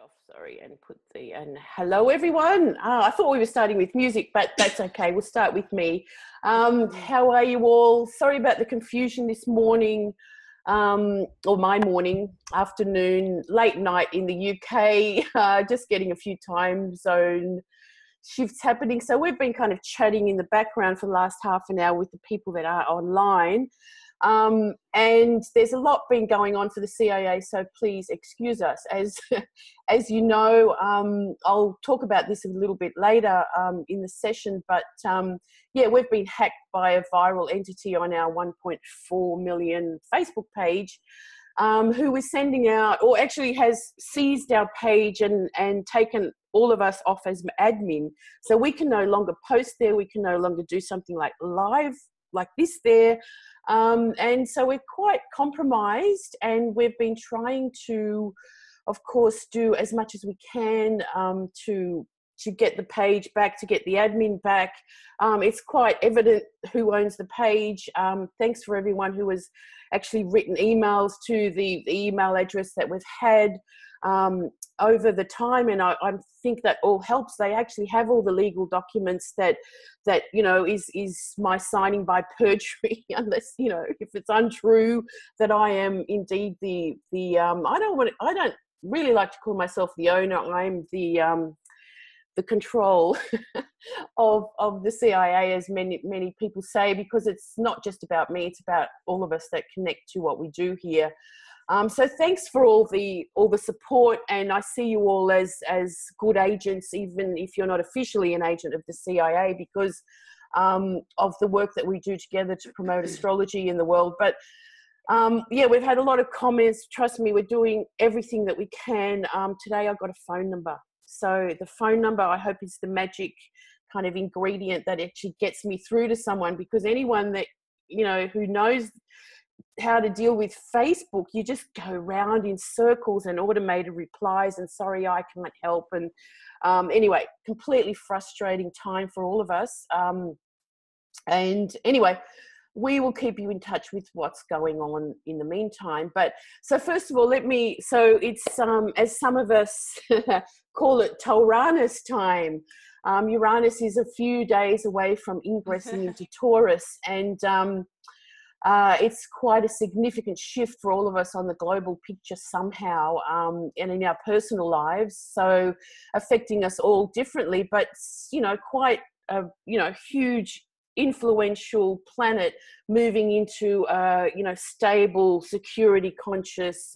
Off, sorry, and hello everyone. I thought we were starting with music, but that's okay. We'll start with me. How are you all? Sorry about the confusion this morning, or my morning, afternoon, late night in the UK. Just getting a few time zone shifts happening. So we've been kind of chatting in the background for the last half an hour with the people that are online. And there's a lot been going on for the CIA, so please excuse us. As you know, I'll talk about this a little bit later in the session, but yeah, we've been hacked by a viral entity on our 1.4 million Facebook page, who is sending out, or actually has seized our page and taken all of us off as admin. So we can no longer post there, we can no longer do something like live like this there. And so we're quite compromised, and we've been trying to, of course, do as much as we can to get the page back, to get the admin back. It's quite evident who owns the page. Thanks for everyone who has actually written emails to the email address that we've had over the time, and I think that all helps. They actually have all the legal documents that you know is my signing by perjury, unless you know if it's untrue that I am indeed the I don't really like to call myself the owner. I'm the control of the CIA, as many people say, because it's not just about me, it's about all of us that connect to what we do here. So thanks for all the support, and I see you all as good agents, even if you're not officially an agent of the CIA, because of the work that we do together to promote astrology in the world. But yeah, we've had a lot of comments. Trust me, we're doing everything that we can. Today I got a phone number. So the phone number, I hope, is the magic kind of ingredient that actually gets me through to someone, because anyone that, you know, who knows how to deal with Facebook, you just go round in circles and automated replies and sorry, I can't help. And anyway, completely frustrating time for all of us. And anyway, we will keep you in touch with what's going on in the meantime. But so first of all, so it's, as some of us call it, Taurus time. Uranus is a few days away from ingressing into Taurus, and it's quite a significant shift for all of us on the global picture somehow, and in our personal lives, so affecting us all differently, but you know, quite a huge influential planet moving into you know, stable, security conscious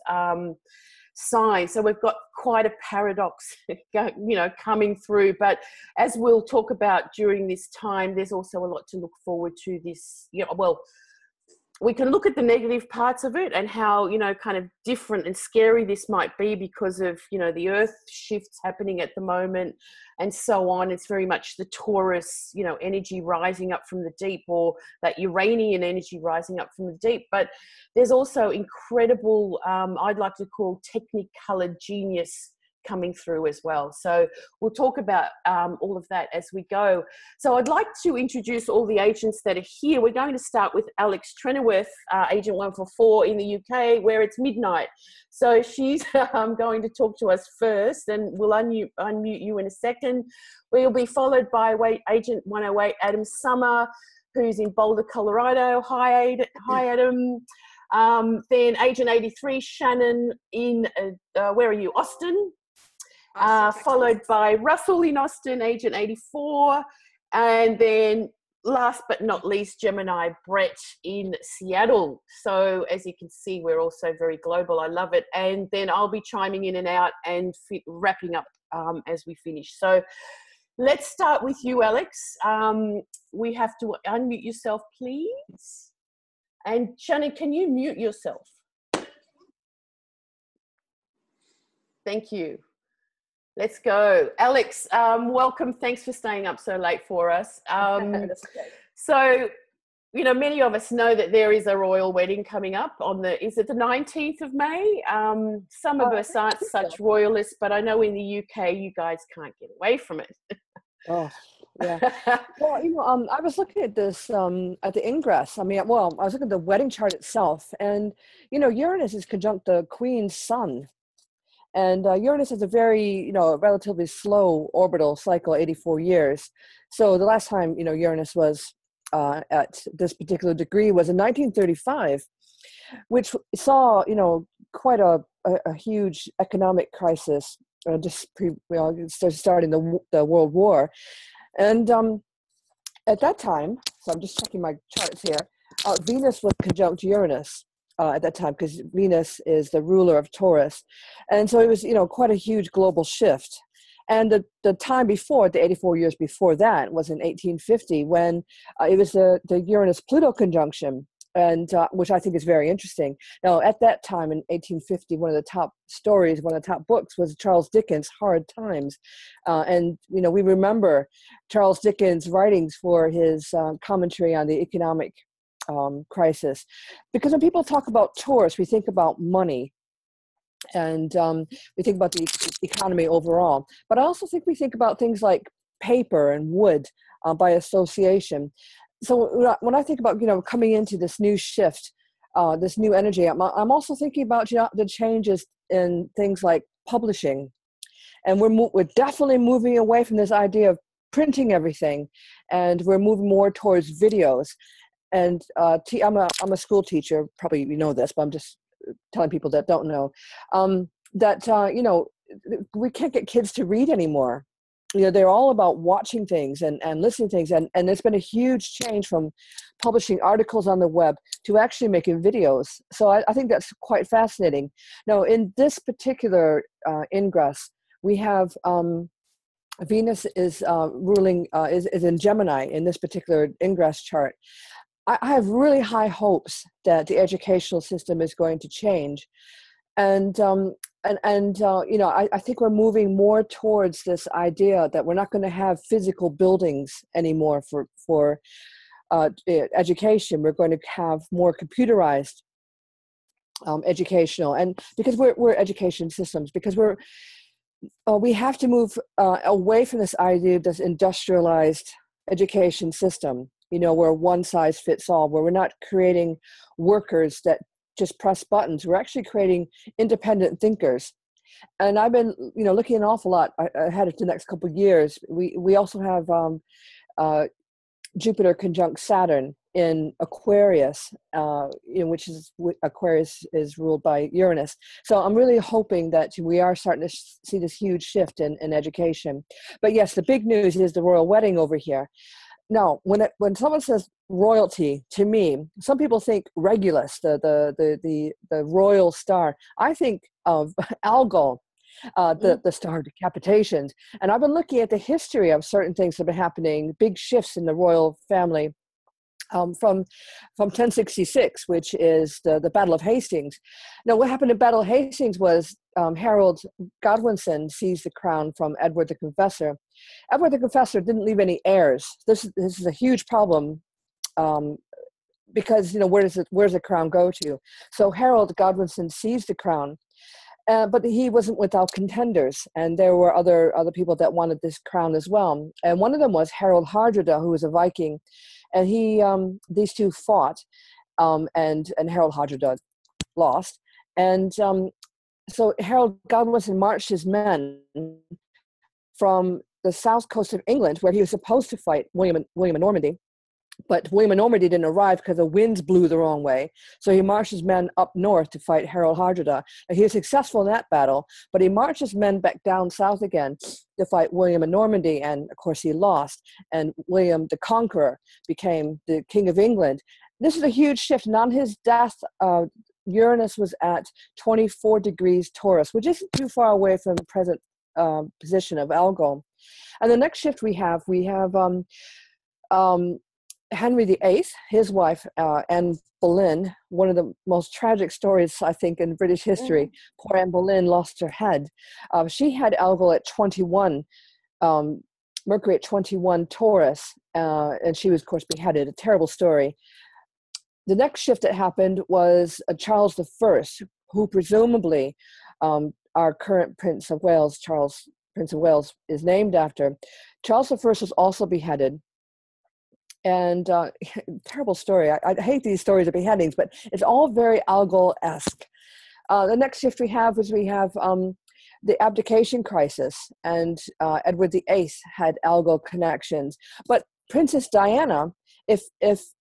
sign. So we've got quite a paradox you know, coming through, but as we'll talk about during this time, there's also a lot to look forward to this, you know, well, we can look at the negative parts of it and how, you know, kind of different and scary this might be because of, you know, the earth shifts happening at the moment and so on. It's very much the Taurus, you know, energy rising up from the deep, or that Uranian energy rising up from the deep. But there's also incredible, I'd like to call technicolored genius coming through as well. So we'll talk about all of that as we go. So I'd like to introduce all the agents that are here. We're going to start with Alex Trenoweth, Agent 144 in the UK, where it's midnight. So she's going to talk to us first, and we'll unmute you in a second. We'll be followed by Agent 108, Adam Sommer, who's in Boulder, Colorado. Hi, Adam. Then Agent 83, Shannon in, where are you, Austin? Followed by Russel in Austin, Agent 84, and then last but not least, Gemini Brett in Seattle. So as you can see, we're also very global. I love it. And then I'll be chiming in and out and wrapping up as we finish. So let's start with you, Alex. We have to unmute yourself, please. And Shannon, can you mute yourself? Thank you. Let's go. Alex, welcome. Thanks for staying up so late for us. So, you know, many of us know that there is a royal wedding coming up on is it the 19th of May? Some of us aren't such royalists, but I know in the UK, you guys can't get away from it. Oh, yeah. Well, you know, I was looking at this at the ingress. I mean, well, I was looking at the wedding chart itself, and, you know, Uranus is conjunct the Queen's Sun. And Uranus has a very, relatively slow orbital cycle, 84 years. So the last time, Uranus was at this particular degree was in 1935, which saw, quite a huge economic crisis, starting the World War. And at that time, so I'm just checking my charts here, Venus was conjunct Uranus at that time, because Venus is the ruler of Taurus. And so it was, quite a huge global shift. And the time before, the 84 years before that, was in 1850, when it was the Uranus-Pluto conjunction, and which I think is very interesting. Now, at that time in 1850, one of the top books was Charles Dickens' Hard Times. And, we remember Charles Dickens' writings for his commentary on the economic crisis. Because when people talk about Taurus, we think about money, and we think about the economy overall. But I also think we think about things like paper and wood by association. So when I think about, coming into this new shift, this new energy, I'm also thinking about, the changes in things like publishing. And we're definitely moving away from this idea of printing everything, and we're moving more towards videos. And I'm a school teacher. Probably you know this, but I'm just telling people that don't know that we can't get kids to read anymore. They're all about watching things and listening to things, and there's been a huge change from publishing articles on the web to actually making videos. So I think that's quite fascinating. Now, in this particular ingress, we have Venus is ruling is in Gemini in this particular ingress chart. I have really high hopes that the educational system is going to change, and I think we're moving more towards this idea that we're not going to have physical buildings anymore for education. We're going to have more computerized educational, and because we're education systems, because we have to move away from this idea of this industrialized education system, where one size fits all, where we're not creating workers that just press buttons. We're actually creating independent thinkers. And I've been, looking an awful lot ahead of the next couple of years. We also have Jupiter conjunct Saturn in Aquarius, which is Aquarius is ruled by Uranus. So I'm really hoping that we are starting to see this huge shift in education. But yes, the big news is the royal wedding over here. Now, when someone says royalty, to me, some people think Regulus, the royal star. I think of Algol, the star of decapitations. And I've been looking at the history of certain things that have been happening, big shifts in the royal family. From 1066, which is the Battle of Hastings. Now, what happened in Battle of Hastings was Harold Godwinson seized the crown from Edward the Confessor. Edward the Confessor didn't leave any heirs. This is a huge problem because where does the crown go to? So Harold Godwinson seized the crown, but he wasn't without contenders, and there were other people that wanted this crown as well. And one of them was Harold Hardrada, who was a Viking. And these two fought, and Harold Hardrada lost. And so Harold Godwinson marched his men from the south coast of England, where he was supposed to fight William of Normandy. But William of Normandy didn't arrive because the winds blew the wrong way. So he marched his men up north to fight Harold Hardrada. And he was successful in that battle, but he marched his men back down south again to fight William of Normandy. And of course he lost. And William the Conqueror became the King of England. This is a huge shift. And on his death, Uranus was at 24 degrees Taurus, which isn't too far away from the present position of Algol. And the next shift we have Henry VIII, His wife, Anne Boleyn, one of the most tragic stories, I think, in British history. Mm-hmm. Poor Anne Boleyn lost her head. She had Algol at 21, Mercury at 21 Taurus, and she was, of course, beheaded. A terrible story. The next shift that happened was Charles I, who presumably our current Prince of Wales, Charles, Prince of Wales, is named after. Charles I was also beheaded. And terrible story. I hate these stories of beheadings, but it's all very Algol-esque. The next shift we have the abdication crisis, and Edward VIII had algal connections. But Princess Diana, if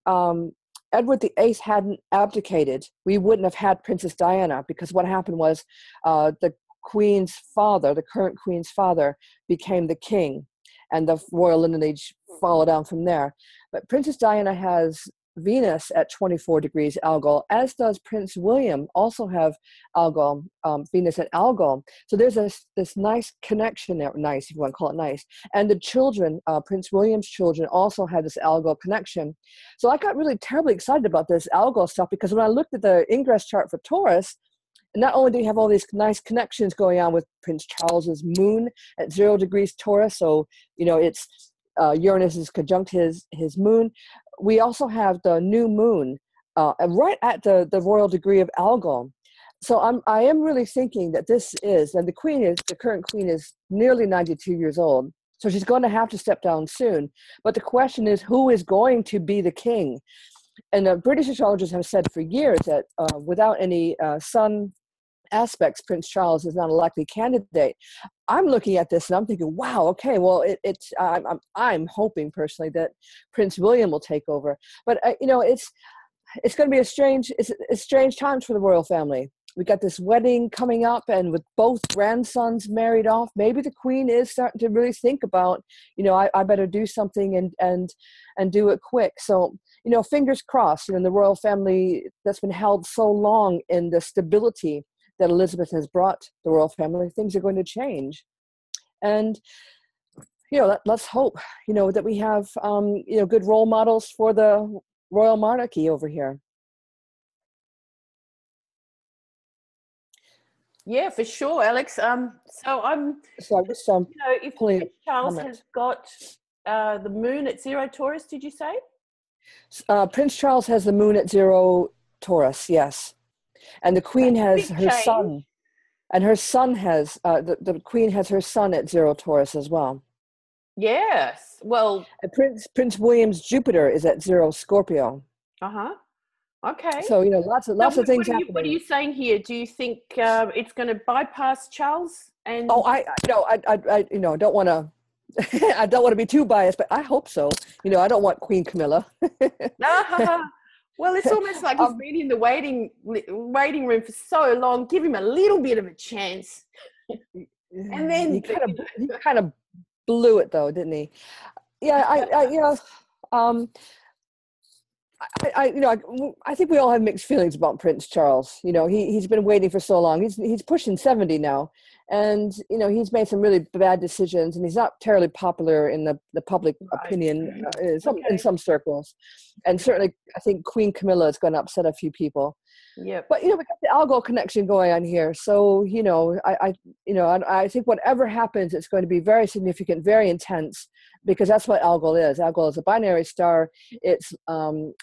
Edward VIII hadn't abdicated, we wouldn't have had Princess Diana, because what happened was the Queen's father, the current Queen's father, became the king, and the royal lineage followed down from there. But Princess Diana has Venus at 24 degrees algal, as does Prince William, also have algal, Venus at algal. So there's this nice connection there, nice if you want to call it nice. And the children, Prince William's children, also had this algal connection. So I got really terribly excited about this algal stuff, because when I looked at the ingress chart for Taurus, not only do you have all these nice connections going on with Prince Charles's moon at 0 degrees Taurus, so it's Uranus is conjunct his moon. We also have the new moon right at the royal degree of algal. So I am really thinking that this is, and the current queen is nearly 92 years old, so she's going to have to step down soon. But the question is, who is going to be the king? And British astrologers have said for years that without any sun aspects, Prince Charles is not a likely candidate. I'm looking at this and I'm thinking, wow, okay, well, I'm hoping personally that Prince William will take over. But it's going to be it's strange times for the royal family. We got this wedding coming up, and with both grandsons married off, maybe the Queen is starting to really think about, I better do something and do it quick. So, fingers crossed. In the royal family that's been held so long in the stability that Elizabeth has brought the royal family, things are going to change. And, let's hope, that we have, good role models for the royal monarchy over here. Yeah, for sure, Alex. So I'm just if Prince Charles has got the moon at 0 Taurus, did you say? Prince Charles has the moon at 0 Taurus, yes. And the Queen has her son, and her son has, the Queen has her son at 0 Taurus as well. Yes, well. And Prince William's Jupiter is at 0 Scorpio. Uh-huh. Okay. So, lots of things happening. What are you saying here? Do you think it's going to bypass Charles? And I don't want to, I don't want to be too biased, but I hope so. I don't want Queen Camilla. Well, it's almost like he's been in the waiting room for so long. Give him a little bit of a chance, and then he kind of blew it, though, didn't he? Yeah, I think we all have mixed feelings about Prince Charles. He's been waiting for so long. He's pushing 70 now, and he's made some really bad decisions, and he's not terribly popular in the public opinion in some circles. And certainly, I think Queen Camilla is going to upset a few people. Yeah. But we got the algal connection going on here, so I think whatever happens, it's going to be very significant, very intense, because that's what algal is. Algal is a binary star. It's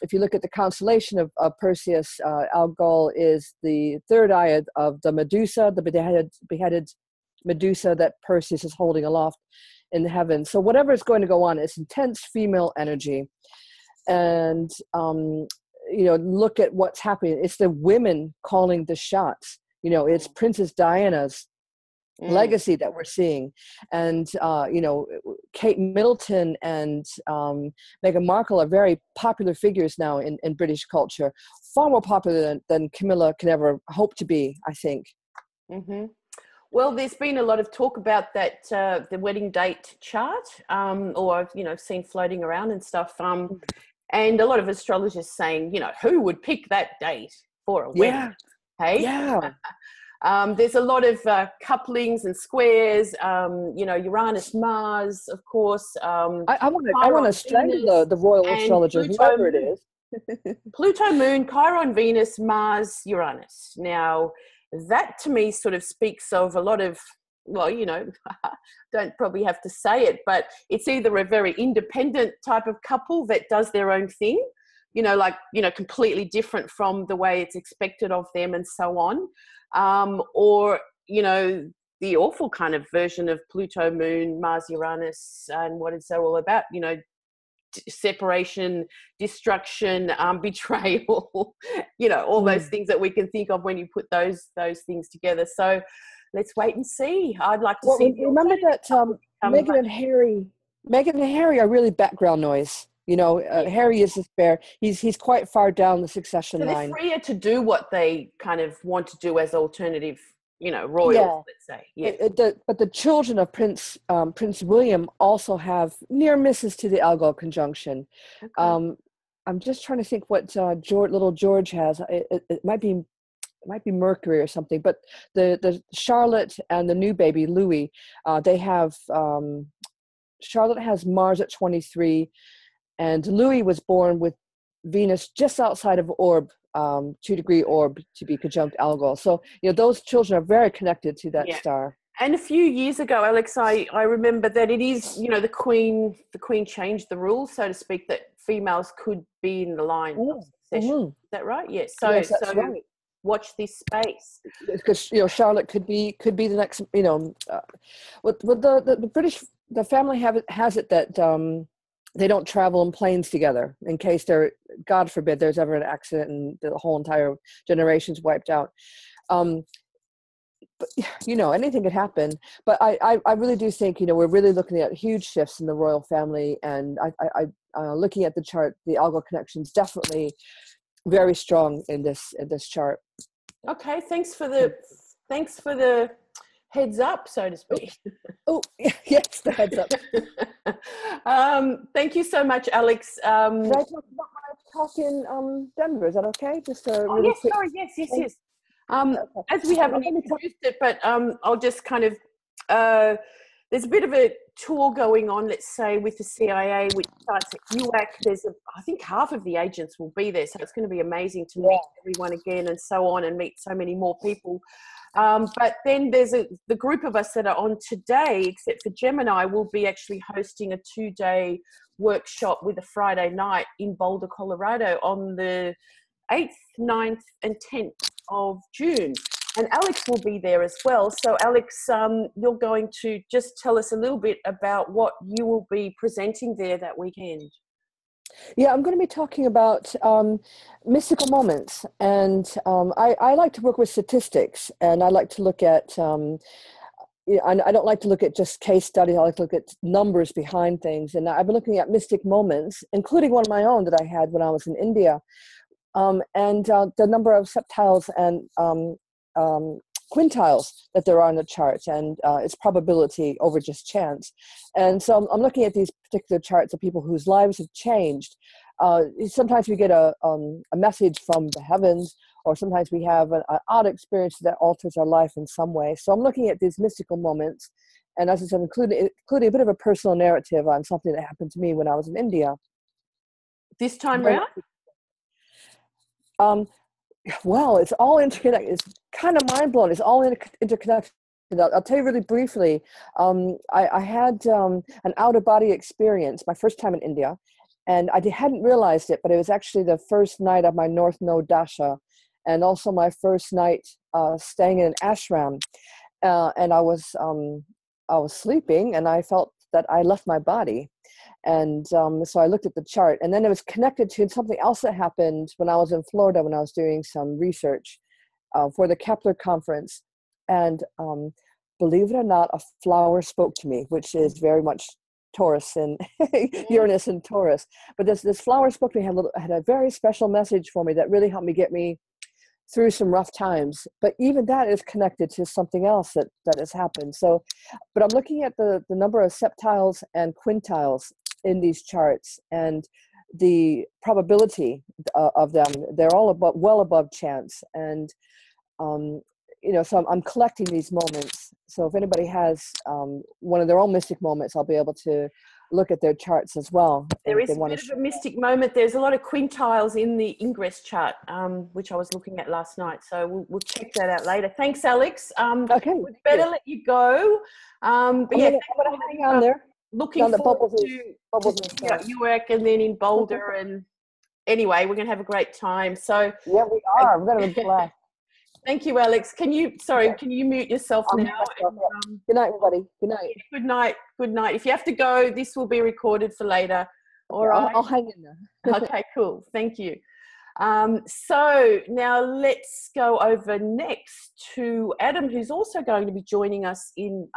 if you look at the constellation of Perseus, algal is the third eye of the Medusa, the beheaded Medusa that Perseus is holding aloft in the heavens. So whatever is going to go on, it's intense female energy, and look at what's happening. It's the women calling the shots. It's Princess Diana's legacy that we're seeing. And, Kate Middleton and Meghan Markle are very popular figures now in British culture, far more popular than Camilla can ever hope to be, I think. Mm-hmm. Well, there's been a lot of talk about that, the wedding date chart, or I've seen floating around and stuff. And a lot of astrologers saying, who would pick that date for a wedding? Hey? Yeah. There's a lot of couplings and squares, Uranus, Mars, of course. I want to strangle the royal astrologer, whoever it is. Pluto, Moon, Chiron, Venus, Mars, Uranus. Now, that to me sort of speaks of a lot of, don't probably have to say it, but it's either a very independent type of couple that does their own thing, completely different from the way it's expected of them and so on. Or, the awful kind of version of Pluto, Moon, Mars, Uranus, and what it's all about, separation, destruction, betrayal, all those things that we can think of when you put those things together. So let's wait and see. I'd like to Well, see. remember that Meghan and Harry are really background noise. You know, Harry is the spare. He's quite far down the succession so line. they're freer to do what they kind of want to do as alternative, royals. Yeah. Let's say. Yeah. But the children of Prince William also have near misses to the Algol conjunction. Okay. I'm just trying to think what little George has. It might be Mercury or something. But the Charlotte and the new baby Louis, they have Charlotte has Mars at 23, and Louis was born with Venus just outside of orb, 2-degree orb to be conjunct Algol. So those children are very connected to that star. And a few years ago, Alex, I remember that it is, the Queen changed the rules, so to speak, that females could be in the line of succession. Mm-hmm. Is that right? Yes. Yes, that's right. Watch this space. Because Charlotte could be the next. With the British, the family has it that they don't travel in planes together in case God forbid, there's ever an accident and the whole entire generation's wiped out. But anything could happen. But I really do think we're really looking at huge shifts in the royal family, and I looking at the chart, the Algol connection's definitely very strong in this chart. Okay, thanks for the heads up, so to speak. Oh, yes, the heads up. Thank you so much, Alex. Did I talk about my talk in Denver? Is that okay? Just a really yes, quick. sorry, yes. As we haven't introduced it, but I'll just kind of, there's a bit of a tour going on, let's say, with the CIA, which starts at UAC. I think half of the agents will be there, so it's going to be amazing to meet everyone again and so on, and meet so many more people. But then there's the group of us that are on today, except for Gemini, will be actually hosting a 2-day workshop with a Friday night in Boulder, Colorado on the 8th, 9th, and 10th of June. And Alex will be there as well. So Alex, you're going to just tell us a little bit about what you will be presenting there that weekend. Yeah, I'm going to be talking about mystical moments. And I like to work with statistics, and I like to look at, I don't like to look at just case studies. I like to look at numbers behind things. And I've been looking at mystic moments, including one of my own that I had when I was in India. And the number of septiles and quintiles that there are in the chart, and its probability over just chance. And so I'm looking at these particular charts of people whose lives have changed. Sometimes we get a message from the heavens, or sometimes we have an odd experience that alters our life in some way. So I'm looking at these mystical moments, and as I said, including a bit of a personal narrative on something that happened to me when I was in India. This time round? Well, it's all interconnected. It's kind of mind-blowing. It's all interconnected. I'll tell you really briefly. I had an out-of-body experience, my first time in India, and I hadn't realized it, but it was actually the first night of my North Node Dasha, and also my first night staying in an ashram. And I was sleeping, and I felt that I left my body. And so I looked at the chart, and then it was connected to something else that happened when I was in Florida, when I was doing some research for the Kepler conference. And believe it or not, a flower spoke to me, which is very much Taurus and Uranus and Taurus. But this flower spoke to me, had a very special message for me that really helped me get me through some rough times. But even that is connected to something else that has happened. So, but I'm looking at the number of septiles and quintiles in these charts, and the probability of them. They're all well above chance. And so I'm collecting these moments. So if anybody has one of their own mystic moments, I'll be able to look at their charts as well. There is a bit of a mystic moment. There's a lot of quintiles in the ingress chart, which I was looking at last night. So we'll check that out later. Thanks, Alex. Okay. We'd better let you go. But I'm gonna hang on there. Looking forward to UAC and then in Boulder. And anyway, we're going to have a great time. So yeah, we are. We're going to have a blast. Thank you, Alex. Can you mute yourself now? And, good night, everybody. Good night. Good night. Good night. If you have to go, this will be recorded for later. All right. I'll hang in there. Okay, cool. Thank you. So now let's go over next to Adam, who's also going to be joining us in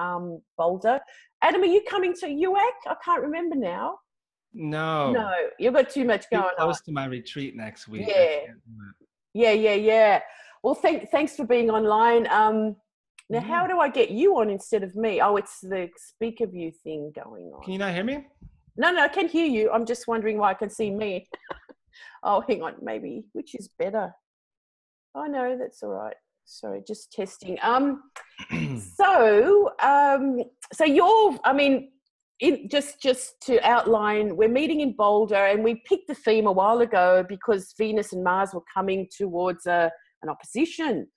Boulder. Adam, are you coming to UAC? I can't remember now. No, You've got too much going on. Close to my retreat next week. Yeah. Well, thanks for being online. Now, how do I get you on instead of me? Oh, it's the speaker view thing going on. Can you not hear me? No, I can hear you. I'm just wondering why I can see me. Oh, hang on, maybe which is better? Oh no, that's all right. Sorry, just testing. So you're, I mean, just to outline, we're meeting in Boulder, and we picked the theme a while ago because Venus and Mars were coming towards an opposition.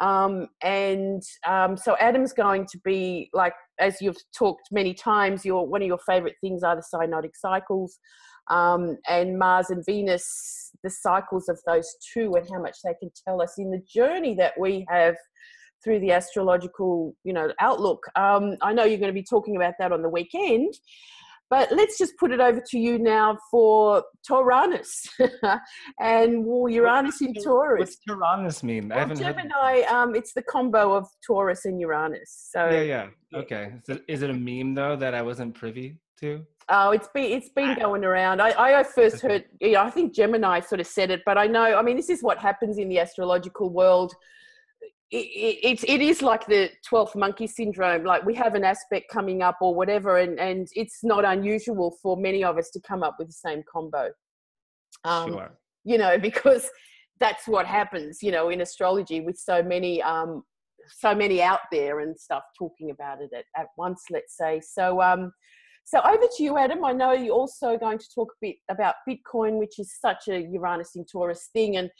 So Adam's going to be, like, as you've talked many times, one of your favorite things are the synodic cycles, and Mars and Venus, the cycles of those two and how much they can tell us in the journey that we have through the astrological, outlook. I know you're going to be talking about that on the weekend, but let's just put it over to you now for Taurus and Uranus in Taurus. What's Taurus mean? Well, Gemini, it's the combo of Taurus and Uranus. So yeah. Okay. Is it a meme though that I wasn't privy to? Oh, it's been going around. I first heard, I think Gemini sort of said it, but I know, I mean, this is what happens in the astrological world. It is like the 12th monkey syndrome. Like, we have an aspect coming up or whatever, and it's not unusual for many of us to come up with the same combo. Sure. Because that's what happens, in astrology, with so many out there and stuff talking about it at once, let's say. So over to you, Adam. I know you're also going to talk a bit about Bitcoin, which is such a Uranus in Taurus thing, and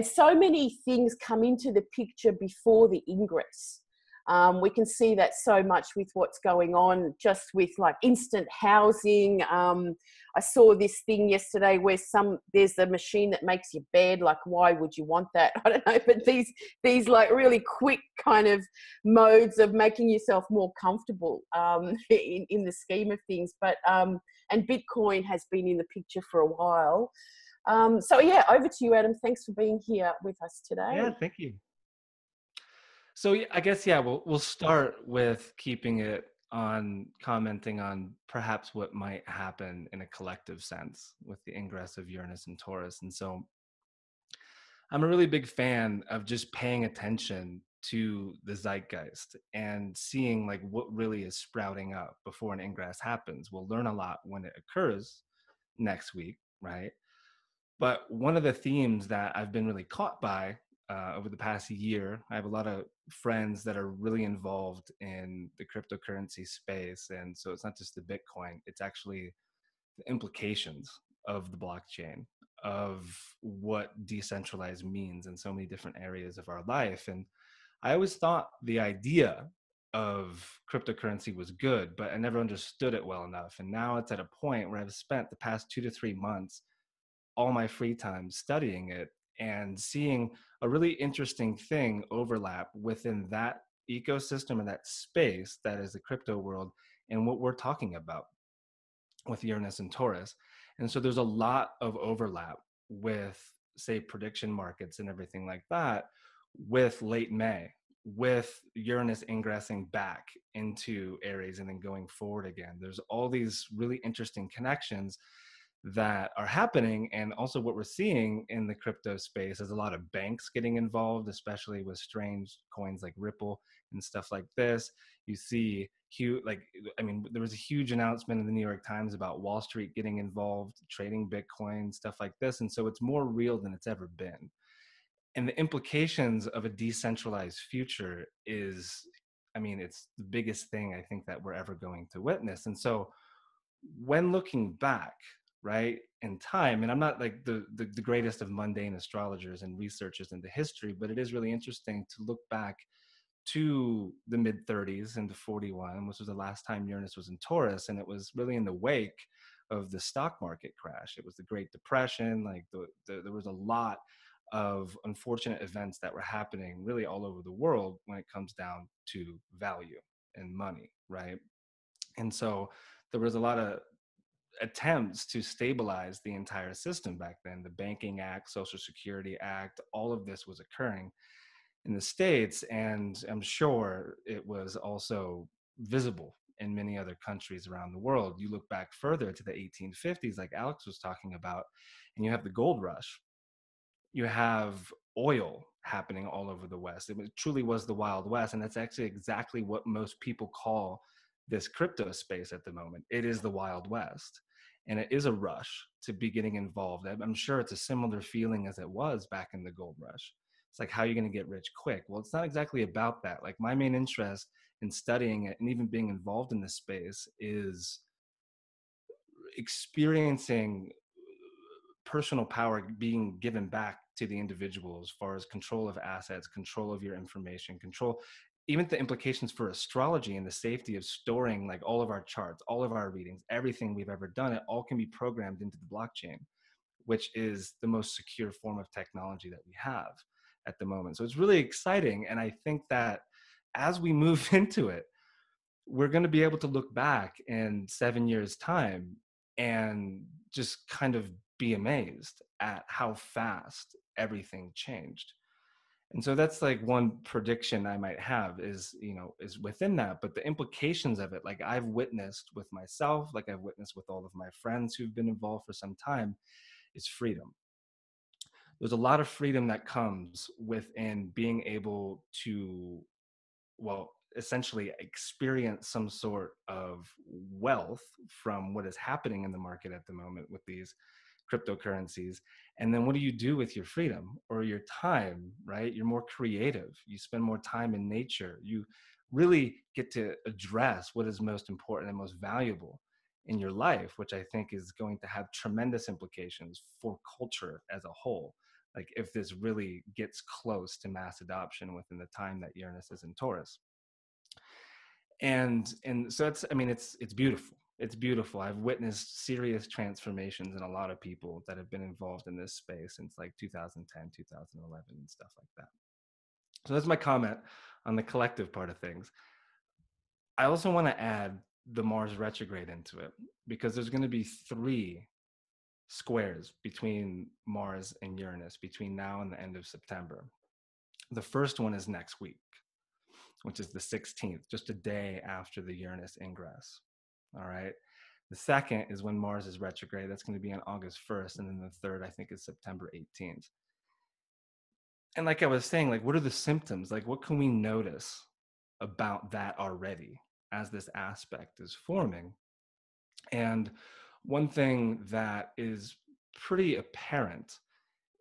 so many things come into the picture before the ingress. We can see that so much with what's going on, just with like instant housing. I saw this thing yesterday where there's a machine that makes your bed. Like, why would you want that? I don't know, but these like really quick kind of modes of making yourself more comfortable in the scheme of things. But and Bitcoin has been in the picture for a while. So yeah, over to you, Adam. Thanks for being here with us today. Yeah, thank you. So I guess, we'll start with keeping it on commenting on perhaps what might happen in a collective sense with the ingress of Uranus and Taurus. And so I'm a really big fan of just paying attention to the zeitgeist and seeing like what really is sprouting up before an ingress happens. We'll learn a lot when it occurs next week, right? But one of the themes that I've been really caught by over the past year, I have a lot of friends that are really involved in the cryptocurrency space. And so it's not just the Bitcoin, it's actually the implications of the blockchain, of what decentralized means in so many different areas of our life. And I always thought the idea of cryptocurrency was good, but I never understood it well enough. And now it's at a point where I've spent the past 2 to 3 months all my free time studying it and seeing a really interesting thing overlap within that ecosystem and that space that is the crypto world and what we're talking about with Uranus and Taurus. And so there's a lot of overlap with, say, prediction markets and everything like that with late May, with Uranus ingressing back into Aries and then going forward again. There's all these really interesting connections that are happening. And also what we're seeing in the crypto space is a lot of banks getting involved, especially with strange coins like Ripple and stuff like this. You see there was a huge announcement in the New York Times about Wall Street getting involved, trading Bitcoin, stuff like this. And so it's more real than it's ever been. And the implications of a decentralized future is, it's the biggest thing I think that we're ever going to witness. And so when looking back, right, in time, and I'm not like the greatest of mundane astrologers and researchers into history, but it is really interesting to look back to the mid 30s into 41, which was the last time Uranus was in Taurus, and it was really in the wake of the stock market crash. It was the Great Depression. Like there was a lot of unfortunate events that were happening really all over the world when it comes down to value and money, right? And so there was a lot of attempts to stabilize the entire system back then. The Banking Act, Social Security Act, all of this was occurring in the States, and I'm sure it was also visible in many other countries around the world. You look back further to the 1850s, like Alex was talking about, and you have the gold rush. You have oil happening all over the West. It truly was the Wild West, and that's actually exactly what most people call this crypto space at the moment. It is the Wild West, and it is a rush to be getting involved. I'm sure it's a similar feeling as it was back in the gold rush. It's like, how are you going to get rich quick? Well, it's not exactly about that. Like, my main interest in studying it and even being involved in this space is experiencing personal power being given back to the individual as far as control of assets, control of your information, control, even the implications for astrology and the safety of storing like all of our charts, all of our readings, everything we've ever done, it all can be programmed into the blockchain, which is the most secure form of technology that we have at the moment. So it's really exciting. And I think that as we move into it, we're going to be able to look back in 7 years' time and just kind of be amazed at how fast everything changed. And so that's like one prediction I might have is, is within that, but the implications of it, like I've witnessed with myself, like I've witnessed with all of my friends who've been involved for some time, is freedom. There's a lot of freedom that comes within being able to, well, essentially experience some sort of wealth from what is happening in the market at the moment with these cryptocurrencies. And then what do you do with your freedom or your time, right? You're more creative. You spend more time in nature. You really get to address what is most important and most valuable in your life, which I think is going to have tremendous implications for culture as a whole. Like if this really gets close to mass adoption within the time that Uranus is in Taurus. And so it's beautiful. It's beautiful. I've witnessed serious transformations in a lot of people that have been involved in this space since like 2010, 2011 and stuff like that. So that's my comment on the collective part of things. I also want to add the Mars retrograde into it because there's going to be 3 squares between Mars and Uranus between now and the end of September. The first one is next week, which is the 16th, just a day after the Uranus ingress. All right. The second is when Mars is retrograde. That's going to be on August 1st. And then the third, I think, is September 18th. And like I was saying, like, what are the symptoms? Like, what can we notice about that already as this aspect is forming? And one thing that is pretty apparent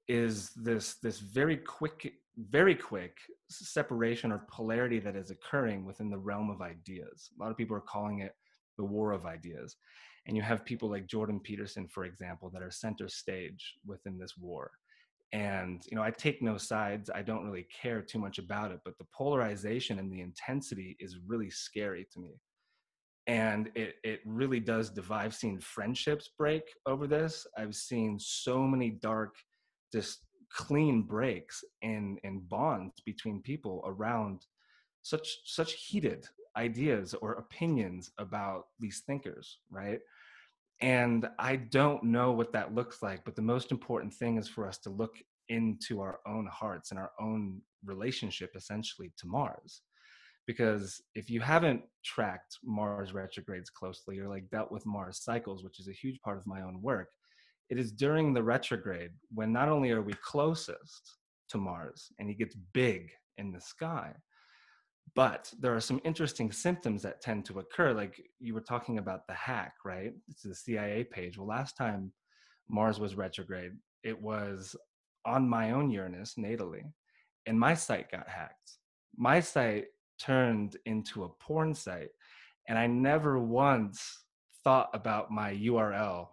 is this very quick separation or polarity that is occurring within the realm of ideas. A lot of people are calling it the war of ideas. And you have people like Jordan Peterson, for example, that are center stage within this war. And, I take no sides. I don't really care too much about it, but the polarization and the intensity is really scary to me. And it really does divide. I've seen friendships break over this. I've seen so many dark, just clean breaks in bonds between people around such heated ideas or opinions about these thinkers, right? And I don't know what that looks like, but the most important thing is for us to look into our own hearts and our own relationship essentially to Mars. Because if you haven't tracked Mars retrogrades closely or like dealt with Mars cycles, which is a huge part of my own work, it is during the retrograde when not only are we closest to Mars and he gets big in the sky, but there are some interesting symptoms that tend to occur. Like you were talking about the hack, right? It's the CIA page. Well, last time Mars was retrograde, it was on my own Uranus natally, and my site got hacked. My site turned into a porn site, and I never once thought about my URL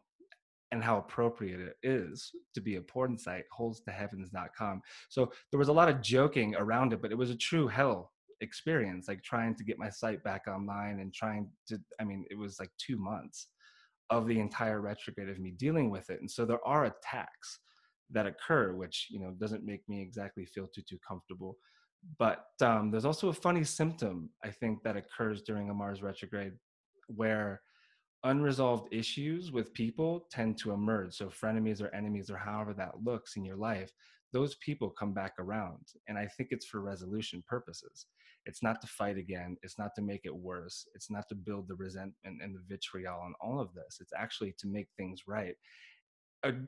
and how appropriate it is to be a porn site, holstoheavens.com. So there was a lot of joking around it, but it was a true hell experience, like trying to get my site back online and it was like 2 months of the entire retrograde of me dealing with it. And so there are attacks that occur, which, doesn't make me exactly feel too comfortable. But there's also a funny symptom, I think, that occurs during a Mars retrograde where unresolved issues with people tend to emerge. So frenemies or enemies or however that looks in your life, those people come back around. And I think it's for resolution purposes. It's not to fight again. It's not to make it worse. It's not to build the resentment and the vitriol and all of this. It's actually to make things right.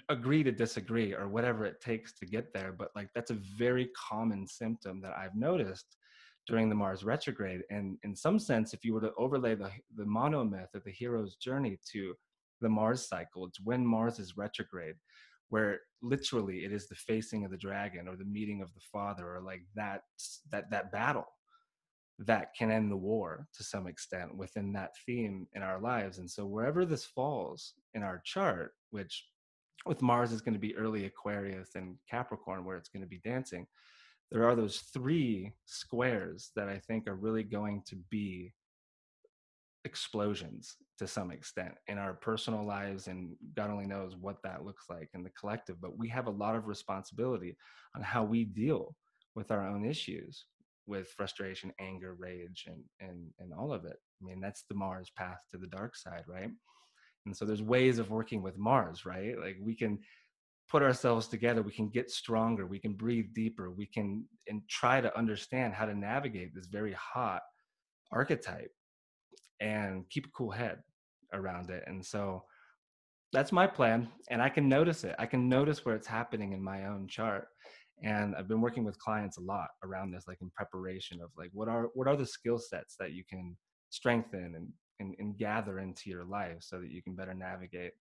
Agree to disagree or whatever it takes to get there. But like, that's a very common symptom that I've noticed during the Mars retrograde. And in some sense, if you were to overlay the monomyth of the hero's journey to the Mars cycle, it's when Mars is retrograde, where literally it is the facing of the dragon or the meeting of the father, or like that battle that can end the war to some extent within that theme in our lives. And so wherever this falls in our chart, which with Mars is going to be early Aquarius and Capricorn, where it's going to be dancing, there are those 3 squares that I think are really going to be explosions to some extent in our personal lives, and God only knows what that looks like in the collective. But we have a lot of responsibility on how we deal with our own issues, with frustration, anger, rage, and all of it. I mean, that's the Mars path to the dark side, right? And so there's ways of working with Mars, right? Like, we can put ourselves together, we can get stronger, we can breathe deeper, we can and try to understand how to navigate this very hot archetype and keep a cool head around it. And so that's my plan, and I can notice it. I can notice where it's happening in my own chart. And I've been working with clients a lot around this, like in preparation of like, what are the skill sets that you can strengthen and gather into your life so that you can better navigate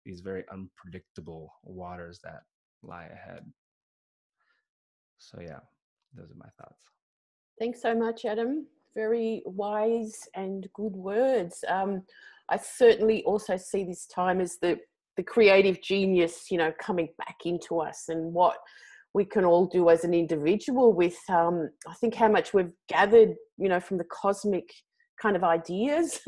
these very unpredictable waters that lie ahead. So yeah, those are my thoughts. Thanks so much, Adam. Very wise and good words. I certainly also see this time as the creative genius, you know, coming back into us, and what we can all do as an individual with, I think, how much we've gathered, you know, from the cosmic kind of ideas,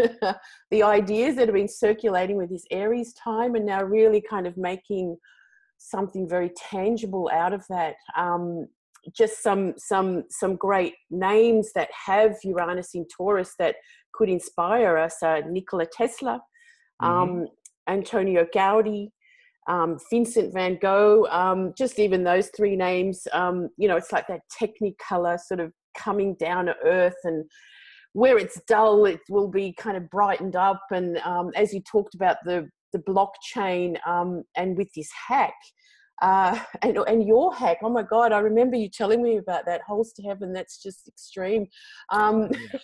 the ideas that have been circulating with this Aries time, and now really kind of making something very tangible out of that. Just some great names that have Uranus in Taurus that could inspire us: Nikola Tesla, Antonio Gaudi, Vincent van Gogh. Just even those 3 names, you know, it's like that technicolor sort of coming down to earth, and where it's dull, it will be kind of brightened up. And as you talked about the blockchain, and with this hack, and your hack, oh my God, I remember you telling me about that. Holes to heaven, that's just extreme.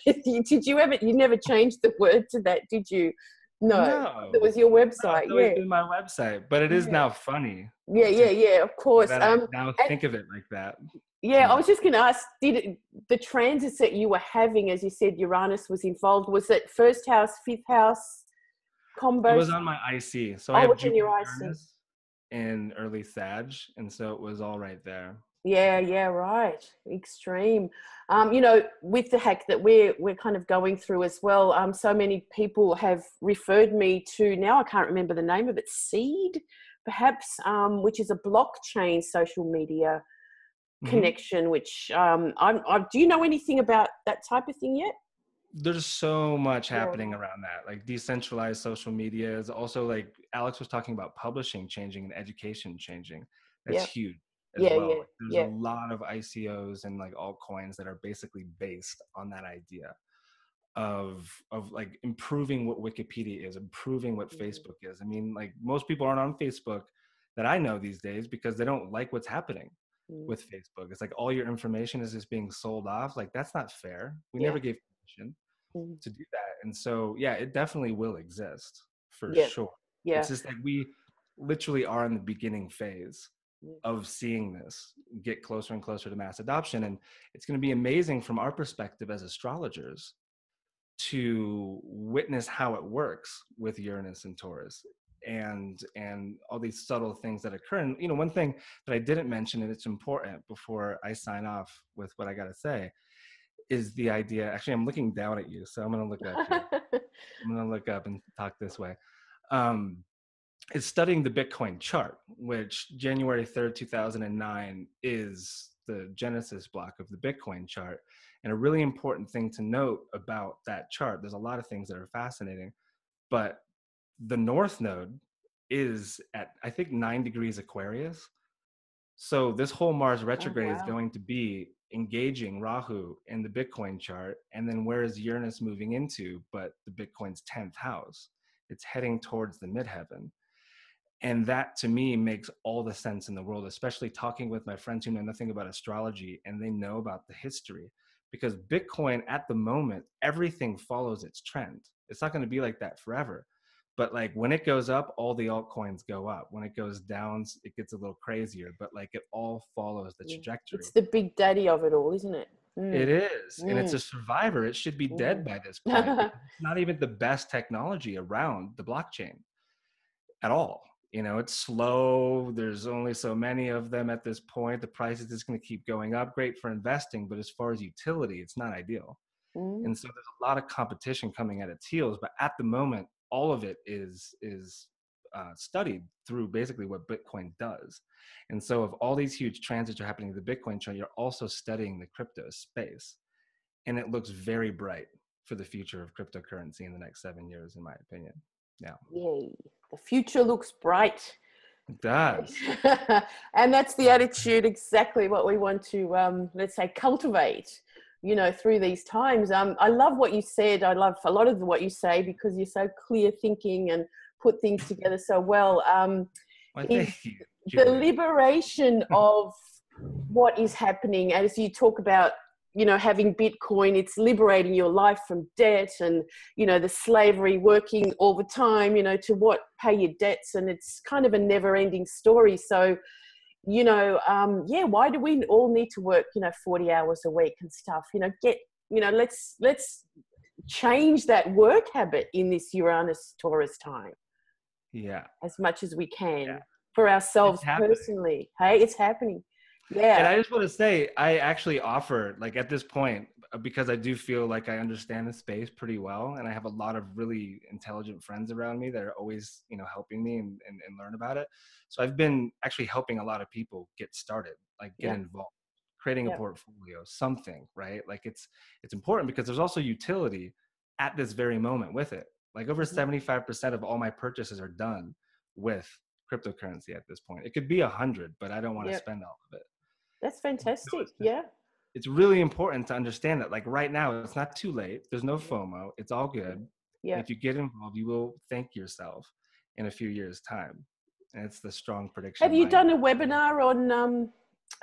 Did you ever, you never changed the word to that, did you? No. It was your website. It's always been my website, but it is now funny. Yeah, of course. That I now think of it like that. Yeah, I was just going to ask, did the transits that you were having, as you said, Uranus was involved, was it first house, 5th house combo? It was on my IC. So I have Jupiter Uranus in early Sag, and so it was all right there. Yeah, right. Extreme. You know, with the hack that we're kind of going through as well, so many people have referred me to, now I can't remember the name of it, Seed, perhaps, which is a blockchain social media connection, which do you know anything about that type of thing yet? There's so much happening around that, like decentralized social media is also, like Alex was talking about, publishing changing and education changing. That's huge as well. Like, there's a lot of ICOs and like altcoins that are basically based on that idea of like improving what Wikipedia is, improving what Facebook is. I mean, like, most people aren't on Facebook that I know these days because they don't like what's happening with Facebook. It's like all your information is just being sold off. Like, that's not fair. We never gave permission to do that. And so, yeah, it definitely will exist for sure. Yeah. It's just like we literally are in the beginning phase of seeing this get closer and closer to mass adoption. And it's going to be amazing from our perspective as astrologers to witness how it works with Uranus and Taurus and all these subtle things that occur. And, you know, one thing that I didn't mention, and it's important before I sign off with what I got to say, is the idea. Actually, I'm looking down at you, so I'm going to look up here. I'm going to look up and talk this way. It's studying the Bitcoin chart, which January 3rd, 2009 is the genesis block of the Bitcoin chart. And a really important thing to note about that chart, there's a lot of things that are fascinating, but the North Node is at, I think, 9 degrees Aquarius. So this whole Mars Oh, retrograde is wow. going to be engaging Rahu in the Bitcoin chart. And then where is Uranus moving into but the Bitcoin's 10th house? It's heading towards the midheaven. And that to me makes all the sense in the world, especially talking with my friends who know nothing about astrology and they know about the history. Because Bitcoin at the moment, everything follows its trend. It's not going to be like that forever. But like when it goes up, all the altcoins go up. When it goes down, it gets a little crazier. But like it all follows the Yeah. trajectory. It's the big daddy of it all, isn't it? It is. And it's Mm. a survivor. It should be dead by this point because it's not even the best technology around the blockchain at all. You know, it's slow. There's only so many of them at this point. The price is just going to keep going up. Great for investing, but as far as utility, it's not ideal. Mm. And so there's a lot of competition coming at its heels. But at the moment, all of it is studied through basically what Bitcoin does. And so if all these huge transits are happening to the Bitcoin chart, you're also studying the crypto space. And it looks very bright for the future of cryptocurrency in the next 7 years, in my opinion. Yeah. Yay. The future looks bright. It does. And that's the attitude, exactly what we want to, let's say, cultivate, you know, through these times. I love what you said. I love a lot of what you say because you're so clear thinking and put things together so well. Well, Is thank you, the Julia. liberation of what is happening as you talk about, you know, having Bitcoin, it's liberating your life from debt and, you know, the slavery, working all the time, you know, to what, pay your debts. And it's kind of a never ending story. So, you know, yeah, why do we all need to work, you know, 40 hours a week and stuff, you know, let's change that work habit in this Uranus Taurus time. Yeah. As much as we can Yeah. for ourselves It's happening. personally. Hey, it's happening. Yeah. And I just want to say, I actually offer, like at this point, because I do feel like I understand the space pretty well, and I have a lot of really intelligent friends around me that are always, you know, helping me and learn about it. So I've been actually helping a lot of people get started, like get Yep. involved, creating a Yep. portfolio, something, right? Like it's important because there's also utility at this very moment with it. Like over 75% of all my purchases are done with cryptocurrency at this point. It could be 100, but I don't want to Yep. spend all of it. That's fantastic. So Yeah. it's really important to understand that, like right now, it's not too late. There's no FOMO. It's all good. Yeah. And if you get involved, you will thank yourself in a few years' time. And it's the strong prediction Have of you mine. done a webinar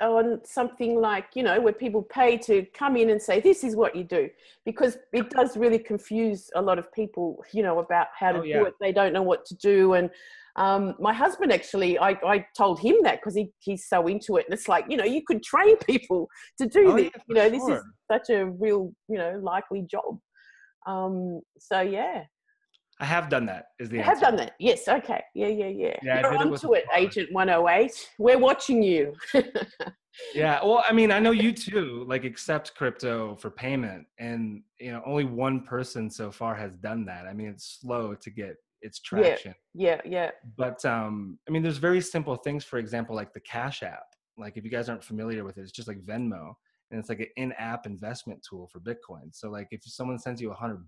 on something like, you know, where people pay to come in and say, this is what you do? Because it does really confuse a lot of people, you know, about how to do it. They don't know what to do. And my husband, actually, I told him that because he's so into it. And it's like, you know, you could train people to do this. Yeah, you know, sure. This is such a real, you know, likely job. So, yeah. I have done that, is the You answer. have done that. Yes. Okay. Yeah. Yeah, You're onto it, Agent 108. We're watching you. Yeah. Well, I mean, I know you too, like accept crypto for payment. And, you know, only one person so far has done that. I mean, it's slow to get its traction. Yeah. But I mean, there's very simple things, for example, like the Cash App. Like if you guys aren't familiar with it, it's just like Venmo. And it's like an in-app investment tool for Bitcoin. So like if someone sends you $100,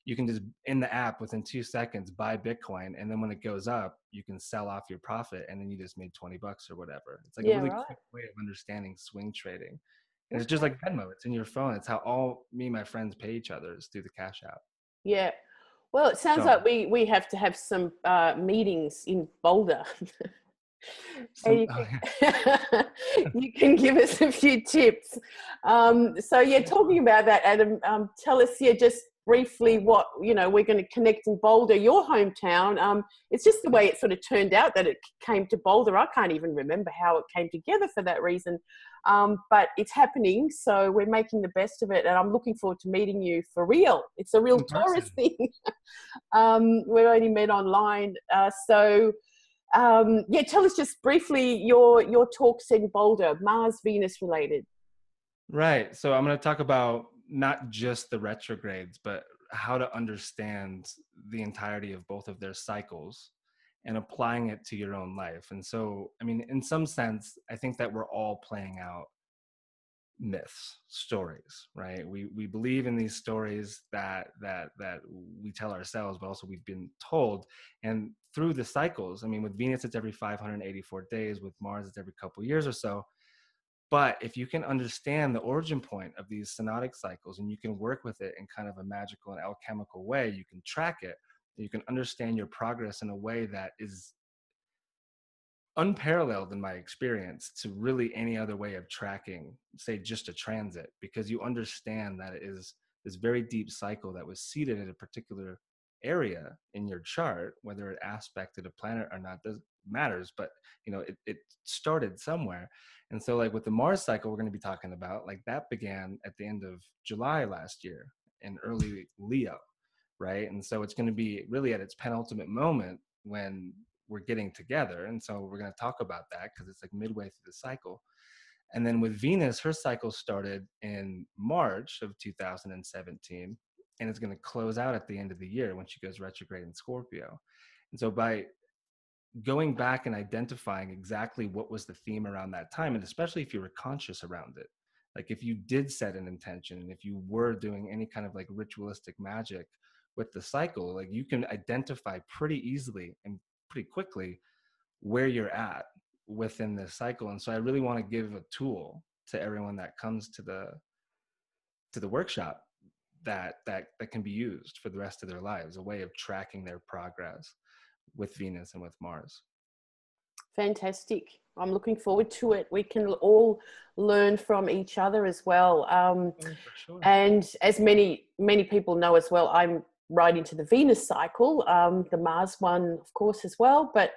you can just in the app within 2 seconds buy Bitcoin, and then when it goes up, you can sell off your profit, and then you just made $20 or whatever. It's like a really quick way of understanding swing trading. And it's just like Venmo. It's in your phone. It's how all me and my friends pay each other is through the Cash App. Yeah. Well, it sounds like we have to have some meetings in Boulder. You can give us a few tips. So yeah, talking about that, Adam, tell us just briefly what, you know, we're going to connect in Boulder, your hometown. It's just the way it sort of turned out that it came to Boulder. I can't even remember how it came together for that reason. But it's happening, so we're making the best of it, and I'm looking forward to meeting you for real. It's a real Taurus thing. We've only met online. Yeah, tell us just briefly your talks in Boulder, Mars, Venus related. Right. So I'm going to talk about not just the retrogrades, but how to understand the entirety of both of their cycles and applying it to your own life. And so, I mean, in some sense, I think that we're all playing out myths, stories, right? We believe in these stories that we tell ourselves, but also we've been told. And through the cycles, I mean, with Venus, it's every 584 days. With Mars, it's every couple years or so. But if you can understand the origin point of these synodic cycles, and you can work with it in kind of a magical and alchemical way, you can track it, you can understand your progress in a way that is unparalleled in my experience to really any other way of tracking, say, just a transit, because you understand that it is this very deep cycle that was seated in a particular area in your chart. Whether it aspected a planet or not does matters, but it started somewhere. And so, like with the Mars cycle we're going to be talking about, like that began at the end of July last year in early Leo, right? And so it's going to be really at its penultimate moment when we're getting together. And so we're going to talk about that because it's like midway through the cycle. And then with Venus, her cycle started in March of 2017, and it's going to close out at the end of the year when she goes retrograde in Scorpio. And so by going back and identifying exactly what was the theme around that time, and especially if you were conscious around it, like if you did set an intention, and if you were doing any kind of like ritualistic magic with the cycle, like you can identify pretty easily and pretty quickly where you're at within this cycle. And so I really want to give a tool to everyone that comes to the workshop that can be used for the rest of their lives, a way of tracking their progress with Venus and with Mars. Fantastic. I'm looking forward to it. We can all learn from each other as well. For sure. And as many people know as well, I'm right into the Venus cycle, the Mars one, of course, as well. But